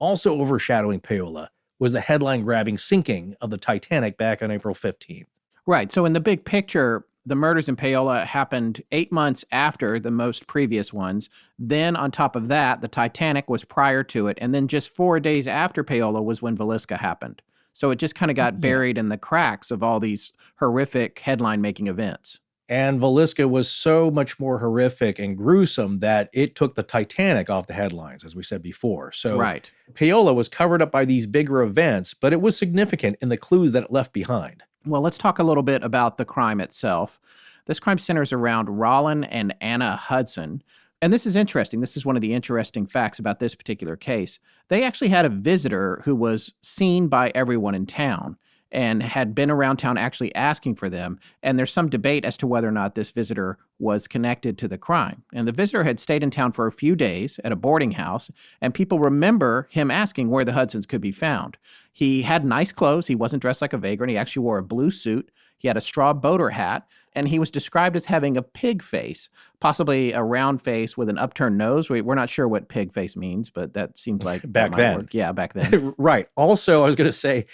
Also overshadowing Paola was the headline-grabbing sinking of the Titanic back on April 15th. Right. So in the big picture, the murders in Paola happened 8 months after the most previous ones. Then on top of that, the Titanic was prior to it. And then just 4 days after Paola was when Villisca happened. So it just kind of got buried in the cracks of all these horrific headline-making events. And Villisca was so much more horrific and gruesome that it took the Titanic off the headlines, as we said before. So right. Paola was covered up by these bigger events, but it was significant in the clues that it left behind. Well, let's talk a little bit about the crime itself. This crime centers around Rollin and Anna Hudson. And this is interesting. This is one of the interesting facts about this particular case. They actually had a visitor who was seen by everyone in town. and had been around town actually asking for them. And there's some debate as to whether or not this visitor was connected to the crime. And the visitor had stayed in town for a few days at a boarding house, and people remember him asking where the Hudsons could be found. He had nice clothes. He wasn't dressed like a vagrant. He actually wore a blue suit. He had a straw boater hat, and he was described as having a pig face, possibly a round face with an upturned nose. We're not sure what pig face means, but that seems like Back then. work. Yeah, back then. Right. Also, I was going to say,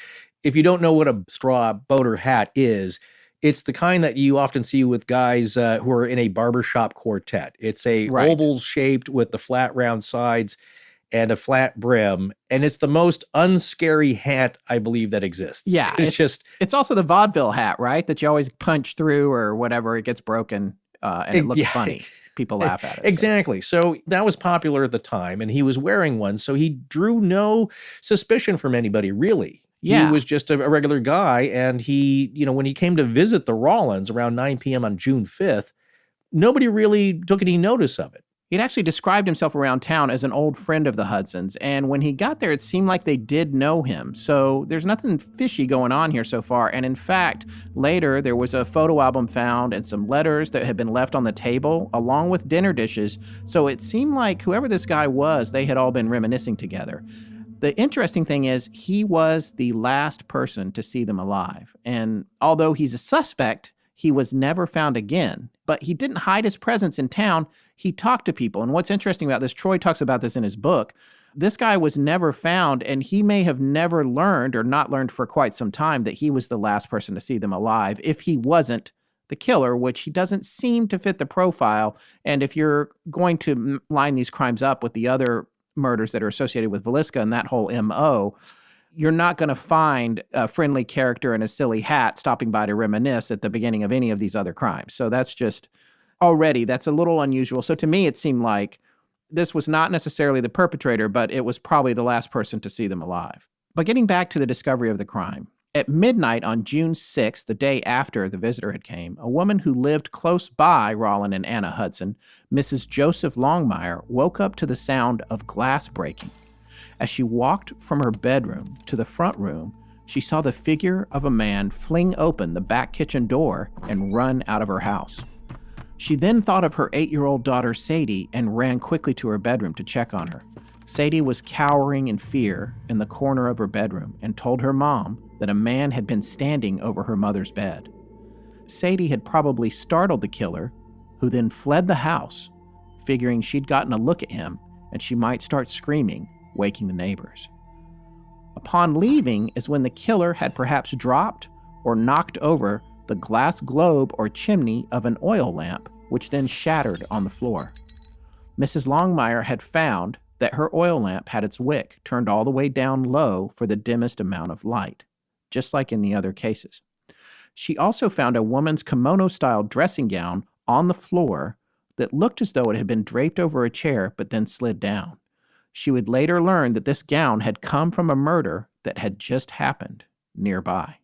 if you don't know what a straw boater hat is, it's the kind that you often see with guys who are in a barbershop quartet. It's a oval shaped with the flat round sides and a flat brim, and it's the most unscary hat I believe that exists. Yeah, it's also the vaudeville hat, right? That you always punch through or whatever, it gets broken and it looks funny. People laugh at it. Exactly. So that was popular at the time, and he was wearing one, so he drew no suspicion from anybody, really. Yeah. He was just a regular guy, and he, when he came to visit the Rollins around 9 p.m. on June 5th, nobody really took any notice of it. He'd actually described himself around town as an old friend of the Hudsons, and when he got there, it seemed like they did know him. So there's nothing fishy going on here so far. And in fact, later there was a photo album found and some letters that had been left on the table, along with dinner dishes. So it seemed like whoever this guy was, they had all been reminiscing together. The interesting thing is he was the last person to see them alive. And although he's a suspect, he was never found again. But he didn't hide his presence in town. He talked to people. And what's interesting about this, Troy talks about this in his book, this guy was never found, and he may have never learned or not learned for quite some time that he was the last person to see them alive if he wasn't the killer, which he doesn't seem to fit the profile. And if you're going to line these crimes up with the other murders that are associated with Villisca and that whole MO, you're not going to find a friendly character in a silly hat stopping by to reminisce at the beginning of any of these other crimes. So that's a little unusual. So to me, it seemed like this was not necessarily the perpetrator, but it was probably the last person to see them alive. But getting back to the discovery of the crime, at midnight on June 6th, the day after the visitor had came, a woman who lived close by Rollin and Anna Hudson, Mrs. Joseph Longmire, woke up to the sound of glass breaking. As she walked from her bedroom to the front room, she saw the figure of a man fling open the back kitchen door and run out of her house. She then thought of her 8-year-old daughter Sadie and ran quickly to her bedroom to check on her. Sadie was cowering in fear in the corner of her bedroom and told her mom that a man had been standing over her mother's bed. Sadie had probably startled the killer, who then fled the house, figuring she'd gotten a look at him and she might start screaming, waking the neighbors. Upon leaving is when the killer had perhaps dropped or knocked over the glass globe or chimney of an oil lamp, which then shattered on the floor. Mrs. Longmire had found that her oil lamp had its wick turned all the way down low for the dimmest amount of light, just like in the other cases. She also found a woman's kimono-style dressing gown on the floor that looked as though it had been draped over a chair but then slid down. She would later learn that this gown had come from a murder that had just happened nearby.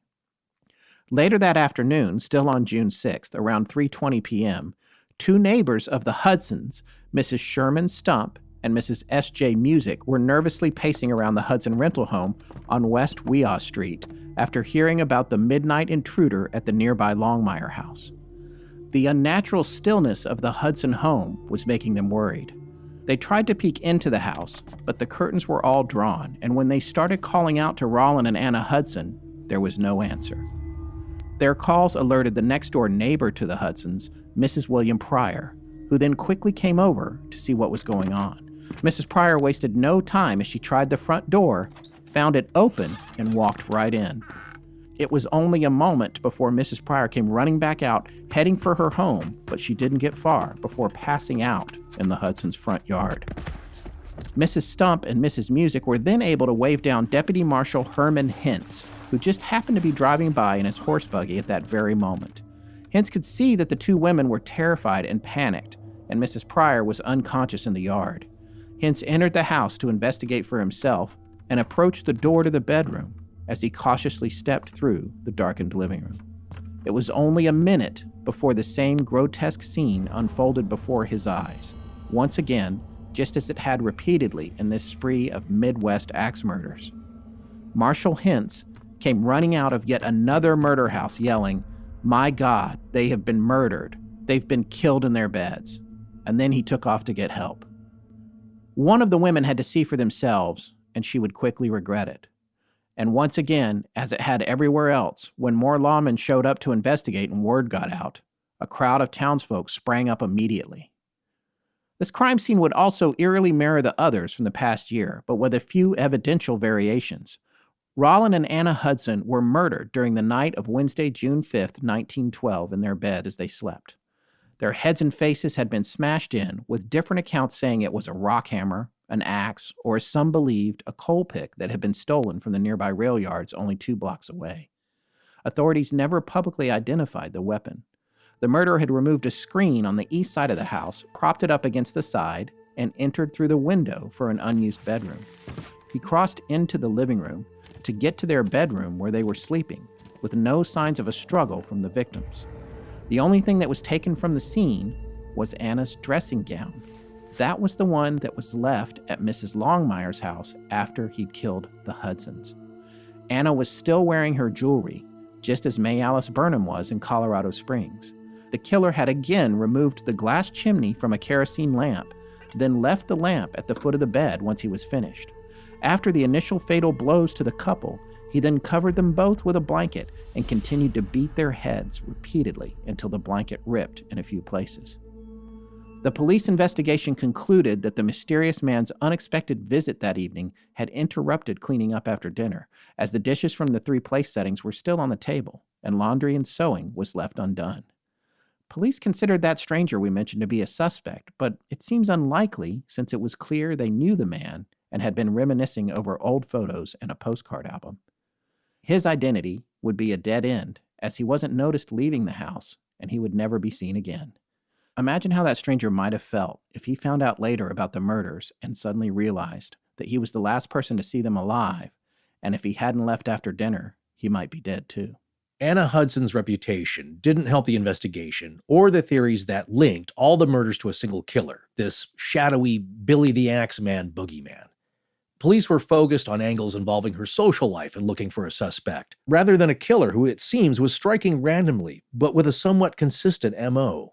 Later that afternoon, still on June 6th, around 3:20 p.m., two neighbors of the Hudsons, Mrs. Sherman Stump and Mrs. S.J. Music, were nervously pacing around the Hudson rental home on West Weah Street after hearing about the midnight intruder at the nearby Longmire house. The unnatural stillness of the Hudson home was making them worried. They tried to peek into the house, but the curtains were all drawn, and when they started calling out to Rollin and Anna Hudson, there was no answer. Their calls alerted the next-door neighbor to the Hudsons, Mrs. William Pryor, who then quickly came over to see what was going on. Mrs. Pryor wasted no time as she tried the front door, found it open, and walked right in. It was only a moment before Mrs. Pryor came running back out, heading for her home, but she didn't get far before passing out in the Hudson's front yard. Mrs. Stump and Mrs. Music were then able to wave down Deputy Marshal Herman Hintz, who just happened to be driving by in his horse buggy at that very moment. Hintz could see that the two women were terrified and panicked, and Mrs. Pryor was unconscious in the yard. Hintz entered the house to investigate for himself and approached the door to the bedroom as he cautiously stepped through the darkened living room. It was only a minute before the same grotesque scene unfolded before his eyes, once again, just as it had repeatedly in this spree of Midwest axe murders. Marshal Hintz came running out of yet another murder house yelling, "My God, they have been murdered. They've been killed in their beds." And then he took off to get help. One of the women had to see for themselves, and she would quickly regret it. And once again, as it had everywhere else, when more lawmen showed up to investigate and word got out, a crowd of townsfolk sprang up immediately. This crime scene would also eerily mirror the others from the past year, but with a few evidential variations. Rollin and Anna Hudson were murdered during the night of Wednesday, June 5th, 1912, in their bed as they slept. Their heads and faces had been smashed in, with different accounts saying it was a rock hammer, an axe, or as some believed, a coal pick that had been stolen from the nearby rail yards only 2 blocks away. Authorities never publicly identified the weapon. The murderer had removed a screen on the east side of the house, propped it up against the side, and entered through the window for an unused bedroom. He crossed into the living room to get to their bedroom where they were sleeping, with no signs of a struggle from the victims. The only thing that was taken from the scene was Anna's dressing gown. That was the one that was left at Mrs. Longmire's house after he'd killed the Hudsons. Anna was still wearing her jewelry, just as May Alice Burnham was in Colorado Springs. The killer had again removed the glass chimney from a kerosene lamp, then left the lamp at the foot of the bed once he was finished. After the initial fatal blows to the couple, he then covered them both with a blanket and continued to beat their heads repeatedly until the blanket ripped in a few places. The police investigation concluded that the mysterious man's unexpected visit that evening had interrupted cleaning up after dinner, as the dishes from the 3 place settings were still on the table, and laundry and sewing was left undone. Police considered that stranger we mentioned to be a suspect, but it seems unlikely since it was clear they knew the man and had been reminiscing over old photos and a postcard album. His identity would be a dead end, as he wasn't noticed leaving the house, and he would never be seen again. Imagine how that stranger might have felt if he found out later about the murders and suddenly realized that he was the last person to see them alive, and if he hadn't left after dinner, he might be dead too. Anna Hudson's reputation didn't help the investigation or the theories that linked all the murders to a single killer, this shadowy Billy the Axeman boogeyman. Police were focused on angles involving her social life and looking for a suspect, rather than a killer who it seems was striking randomly, but with a somewhat consistent MO.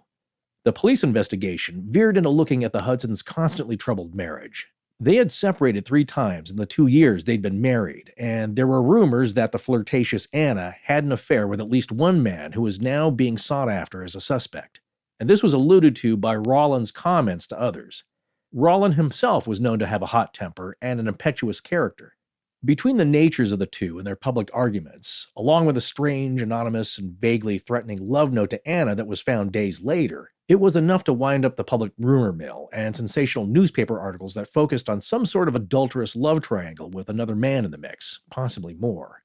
The police investigation veered into looking at the Hudsons' constantly troubled marriage. They had separated 3 times in the 2 years they'd been married, and there were rumors that the flirtatious Anna had an affair with at least one man who was now being sought after as a suspect. And this was alluded to by Rollin's comments to others. Rollin himself was known to have a hot temper and an impetuous character. Between the natures of the two and their public arguments, along with a strange, anonymous, and vaguely threatening love note to Anna that was found days later, it was enough to wind up the public rumor mill and sensational newspaper articles that focused on some sort of adulterous love triangle with another man in the mix, possibly more.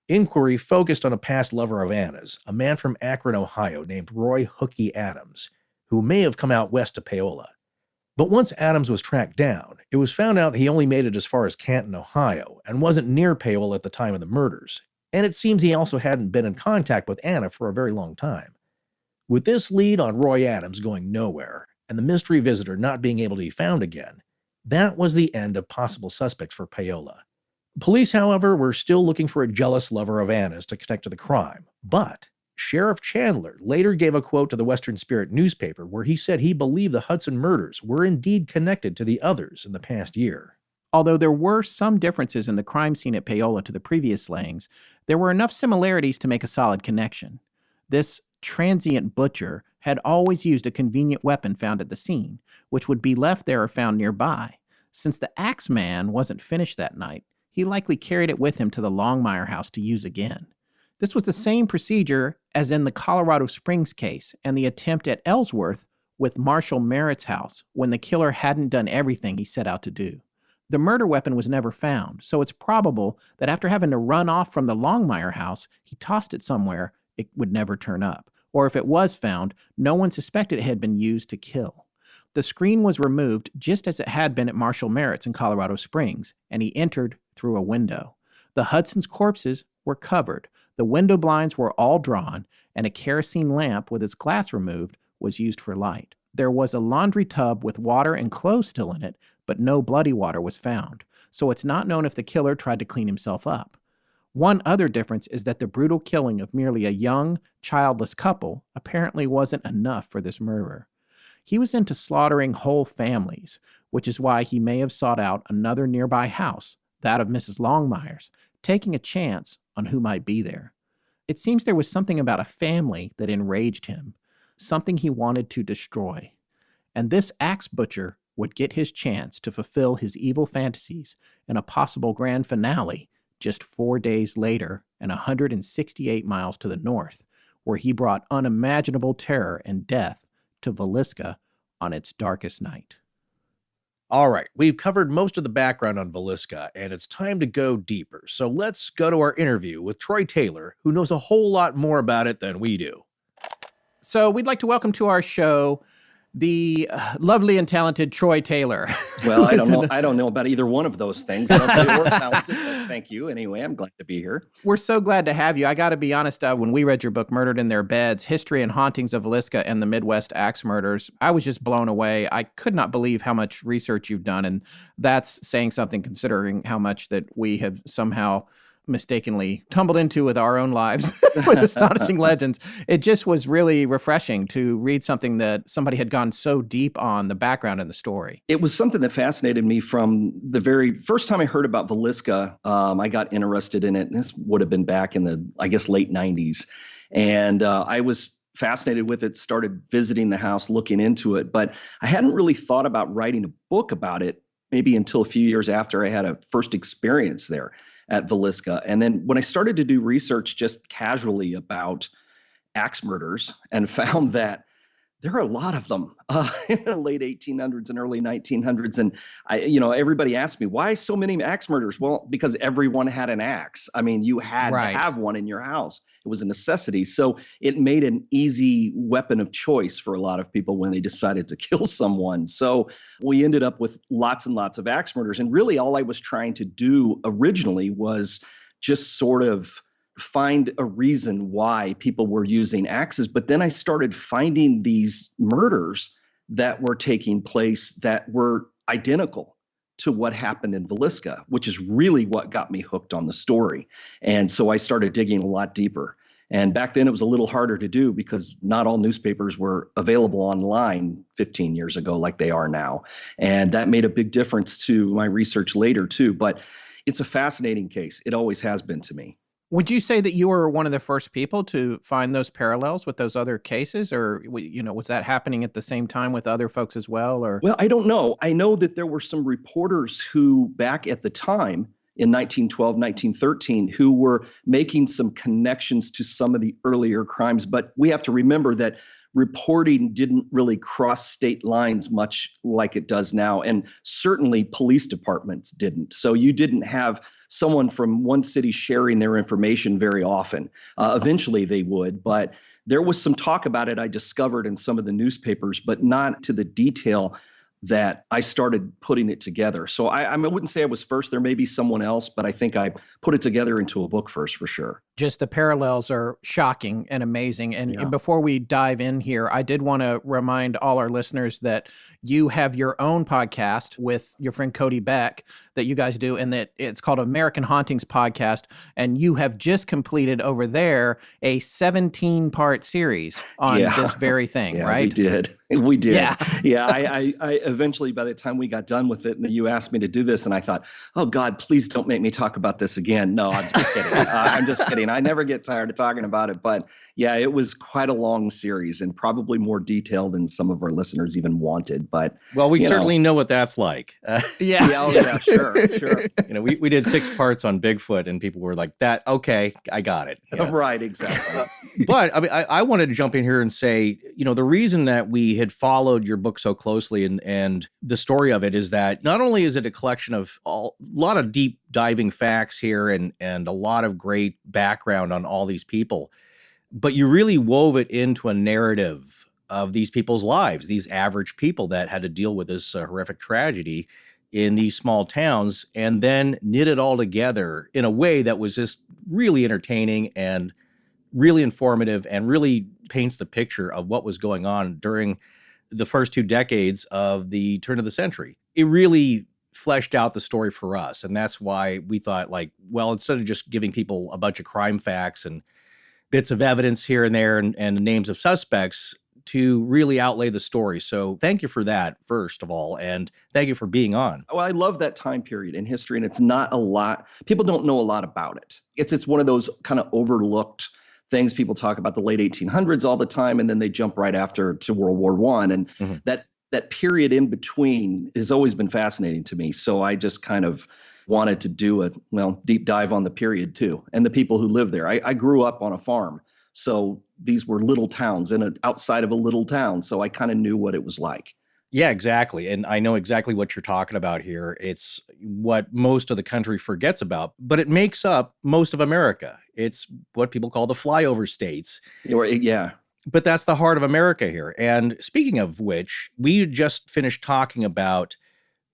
Inquiry focused on a past lover of Anna's, a man from Akron, Ohio named Roy Hookie Adams, who may have come out west to Paola. But once Adams was tracked down, it was found out he only made it as far as Canton, Ohio, and wasn't near Paola at the time of the murders, and it seems he also hadn't been in contact with Anna for a very long time. With this lead on Roy Adams going nowhere, and the mystery visitor not being able to be found again, that was the end of possible suspects for Paola. Police, however, were still looking for a jealous lover of Anna's to connect to the crime, but Sheriff Chandler later gave a quote to the Western Spirit newspaper where he said he believed the Hudson murders were indeed connected to the others in the past year. Although there were some differences in the crime scene at Paola to the previous slayings, there were enough similarities to make a solid connection. This transient butcher had always used a convenient weapon found at the scene, which would be left there or found nearby. Since the Axeman wasn't finished that night, he likely carried it with him to the Longmire house to use again. This was the same procedure as in the Colorado Springs case and the attempt at Ellsworth with Marshall Merritt's house when the killer hadn't done everything he set out to do. The murder weapon was never found, so it's probable that after having to run off from the Longmire house, he tossed it somewhere it would never turn up. Or if it was found, no one suspected it had been used to kill. The screen was removed just as it had been at Marshall Merritt's in Colorado Springs, and he entered through a window. The Hudson's corpses were covered. The window blinds were all drawn, and a kerosene lamp with its glass removed was used for light. There was a laundry tub with water and clothes still in it, but no bloody water was found, so it's not known if the killer tried to clean himself up. One other difference is that the brutal killing of merely a young, childless couple apparently wasn't enough for this murderer. He was into slaughtering whole families, which is why he may have sought out another nearby house, that of Mrs. Longmire's, taking a chance on who might be there. It seems there was something about a family that enraged him, something he wanted to destroy. And this axe butcher would get his chance to fulfill his evil fantasies in a possible grand finale just 4 days later and 168 miles to the north, where he brought unimaginable terror and death to Villisca on its darkest night. All right, we've covered most of the background on Villisca, and it's time to go deeper. So let's go to our interview with Troy Taylor, who knows a whole lot more about it than we do. So we'd like to welcome to our show the lovely and talented Troy Taylor. Well, I don't know about either one of those things. I don't think we're talented, but thank you. Anyway, I'm glad to be here. We're so glad to have you. I got to be honest, when we read your book, Murdered in Their Beds, History and Hauntings of Villisca and the Midwest Axe Murders, I was just blown away. I could not believe how much research you've done, and that's saying something considering how much that we have somehow mistakenly tumbled into with our own lives with Astonishing Legends. It just was really refreshing to read something that somebody had gone so deep on the background and the story. It was something that fascinated me from the very first time I heard about Villisca. I got interested in it, and this would have been back in the, I guess, late 90s. And I was fascinated with it, started visiting the house, looking into it, but I hadn't really thought about writing a book about it maybe until a few years after I had a first experience there at Villisca. And then when I started to do research just casually about axe murders and found that there are a lot of them in the late 1800s and early 1900s. And everybody asked me, why so many axe murders? Well, because everyone had an axe. I mean, you had to have one in your house. It was a necessity. So it made an easy weapon of choice for a lot of people when they decided to kill someone. So we ended up with lots and lots of axe murders. And really all I was trying to do originally was just sort of find a reason why people were using axes. But then I started finding these murders that were taking place that were identical to what happened in Villisca, which is really what got me hooked on the story. And so I started digging a lot deeper. And back then it was a little harder to do because not all newspapers were available online 15 years ago like they are now. And that made a big difference to my research later too. But it's a fascinating case. It always has been to me. Would you say that you were one of the first people to find those parallels with those other cases, or was that happening at the same time with other folks as well? Or well, I don't know. I know that there were some reporters who, back at the time in 1912, 1913, who were making some connections to some of the earlier crimes. But we have to remember that reporting didn't really cross state lines much like it does now. And certainly police departments didn't. So you didn't have someone from one city sharing their information very often. Eventually they would, but there was some talk about it I discovered in some of the newspapers, but not to the detail that I started putting it together. So I wouldn't say I was first. There may be someone else, but I think I put it together into a book first for sure. Just the parallels are shocking and amazing. And before we dive in here, I did want to remind all our listeners that you have your own podcast with your friend Cody Beck that you guys do, and that it's called American Hauntings Podcast. And you have just completed over there a 17-part series on this very thing, right? We did. Yeah. I eventually, by the time we got done with it, and you asked me to do this, and I thought, oh God, please don't make me talk about this again. No, I'm just kidding. I'm just kidding. I never get tired of talking about it, but yeah, it was quite a long series and probably more detailed than some of our listeners even wanted. But well, we certainly know what that's like. Sure. We did 6 parts on Bigfoot, and people were like, "That okay? I got it." Yeah. Right, exactly. But I mean, I wanted to jump in here and say, the reason that we had followed your book so closely and the story of it is that not only is it a collection of a lot of deep diving facts here and a lot of great background on all these people, but you really wove it into a narrative of these people's lives, these average people that had to deal with this horrific tragedy in these small towns, and then knit it all together in a way that was just really entertaining and really informative and really paints the picture of what was going on during the first 2 decades of the turn of the century. It really fleshed out the story for us. And that's why we thought, like, well, instead of just giving people a bunch of crime facts and bits of evidence here and there and names of suspects, to really outlay the story. So thank you for that, first of all, and thank you for being on. Well, I love that time period in history, and it's not a lot. People don't know a lot about it. It's one of those kind of overlooked things. People talk about the late 1800s all the time, and then they jump right after to World War I. And that period in between has always been fascinating to me. So I just kind of wanted to do a deep dive on the period too, and the people who live there. I grew up on a farm, so these were little towns outside of a little town. So I kind of knew what it was like. Yeah, exactly. And I know exactly what you're talking about here. It's what most of the country forgets about, but it makes up most of America. It's what people call the flyover states. Yeah. But that's the heart of America here. And speaking of which, we just finished talking about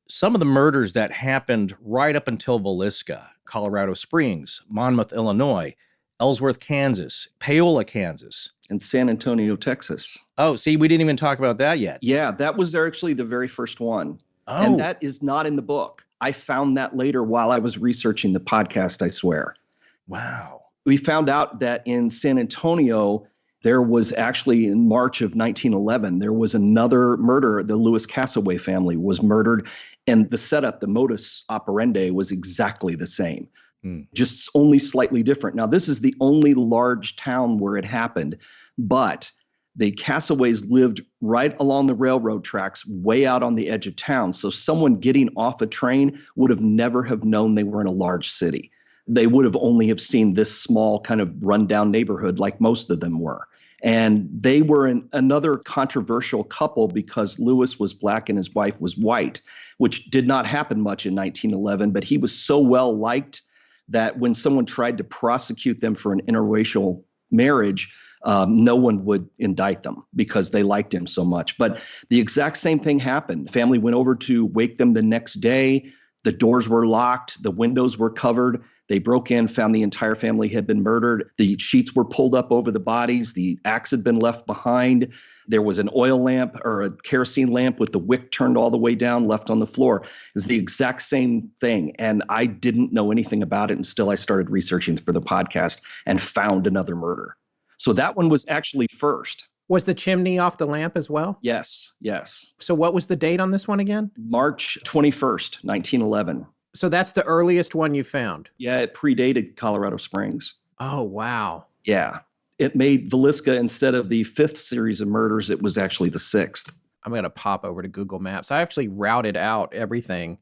some of the murders that happened right up until Villisca, Colorado Springs, Monmouth, Illinois, Ellsworth, Kansas, Paola, Kansas. And San Antonio, Texas. Oh, see, we didn't even talk about that yet. Yeah, that was actually the very first one. Oh. And that is not in the book. I found that later while I was researching the podcast, I swear. Wow. We found out that in San Antonio, there was actually in March of 1911, there was another murder. The Lewis Cassaway family was murdered. And the setup, the modus operandi was exactly the same. Just only slightly different. Now, this is the only large town where it happened, but the Cassaways lived right along the railroad tracks, way out on the edge of town. So someone getting off a train would have never have known they were in a large city. They would have only have seen this small kind of rundown neighborhood like most of them were. And they were another controversial couple because Lewis was black and his wife was white, which did not happen much in 1911, but he was so well liked that when someone tried to prosecute them for an interracial marriage, no one would indict them because they liked him so much. But the exact same thing happened. Family went over to wake them the next day. The doors were locked. The windows were covered. They broke in, found the entire family had been murdered. The sheets were pulled up over the bodies. The axe had been left behind. There was an oil lamp or a kerosene lamp with the wick turned all the way down, left on the floor. It's the exact same thing. And I didn't know anything about it until I started researching for the podcast and found another murder. So that one was actually first. Was the chimney off the lamp as well? Yes. So what was the date on this one again? March 21st, 1911. So that's the earliest one you found? Yeah, it predated Colorado Springs. Oh, wow. Yeah. It made Villisca, instead of the 5th series of murders, it was actually the 6th. I'm going to pop over to Google Maps. I actually routed out everything.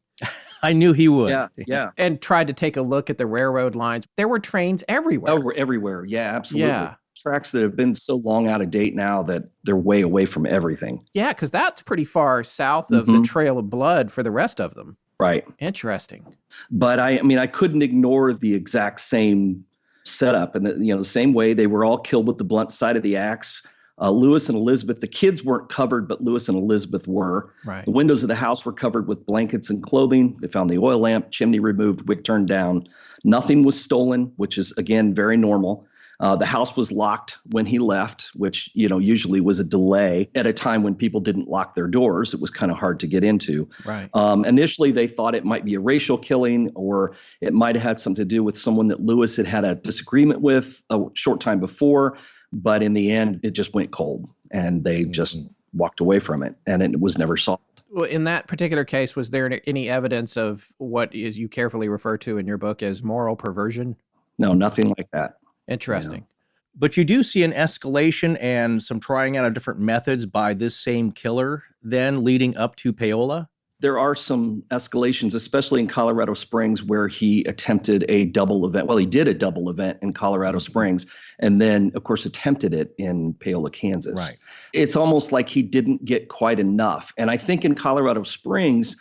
I knew he would. Yeah. And tried to take a look at the railroad lines. There were trains everywhere. Everywhere. Yeah, absolutely. Yeah. Tracks that have been so long out of date now that they're way away from everything. Yeah, because that's pretty far south of the Trail of Blood for the rest of them. Right. Interesting. But I couldn't ignore the exact same setup. And the same way they were all killed with the blunt side of the axe. Lewis and Elizabeth, the kids weren't covered, but Lewis and Elizabeth were. Right. The windows of the house were covered with blankets and clothing. They found the oil lamp, chimney removed, wick turned down. Nothing was stolen, which is, again, very normal. The house was locked when he left, which, usually was a delay at a time when people didn't lock their doors. It was kind of hard to get into. Right. Initially, they thought it might be a racial killing, or it might have had something to do with someone that Lewis had a disagreement with a short time before. But in the end, it just went cold and they just walked away from it, and it was never solved. Well, in that particular case, was there any evidence of what is you carefully refer to in your book as moral perversion? No, nothing like that. Interesting. But you do see an escalation and some trying out of different methods by this same killer then leading up to Paola? There are some escalations, especially in Colorado Springs, where he attempted a double event. Well, he did a double event in Colorado Springs, and then, of course, attempted it in Paola, Kansas. Right. It's almost like he didn't get quite enough. And I think in Colorado Springs,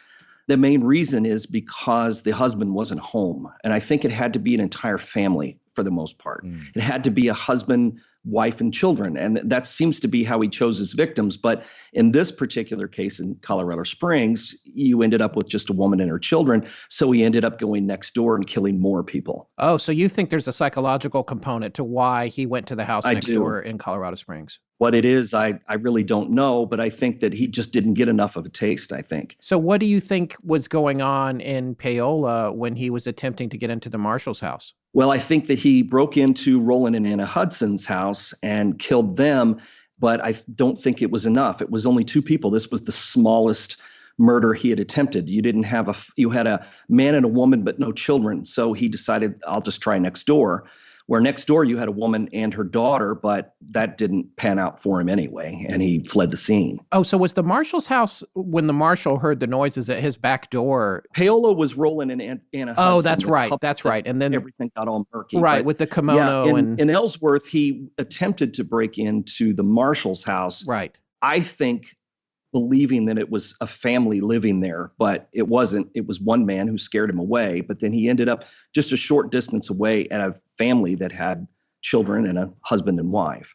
the main reason is because the husband wasn't home. And I think it had to be an entire family for the most part. It had to be a husband, wife and children. And that seems to be how he chose his victims. But in this particular case in Colorado Springs, you ended up with just a woman and her children. So he ended up going next door and killing more people. Oh, so you think there's a psychological component to why he went to the house I next do. door in Colorado Springs? What it is, I really don't know, but I think that he just didn't get enough of a taste, I think. So what do you think was going on in Paola when he was attempting to get into the Marshall's house? Well, I think that he broke into Roland and Anna Hudson's house and killed them, but I don't think it was enough. It was only 2 people. This was the smallest murder he had attempted. You had a man and a woman, but no children. So he decided, I'll just try next door. Where next door you had a woman and her daughter, but that didn't pan out for him anyway, and he fled the scene. Oh, so was the Marshall's house, when the Marshal heard the noises at his back door? Paola was Roland and Anna Hudson. Oh, that's the right. couple That's that right. And then everything got all murky. right, But with the kimono in Ellsworth, he attempted to break into the Marshall's house. right. I think believing that it was a family living there, but it wasn't. It was one man who scared him away. But then he ended up just a short distance away at a family that had children and a husband and wife.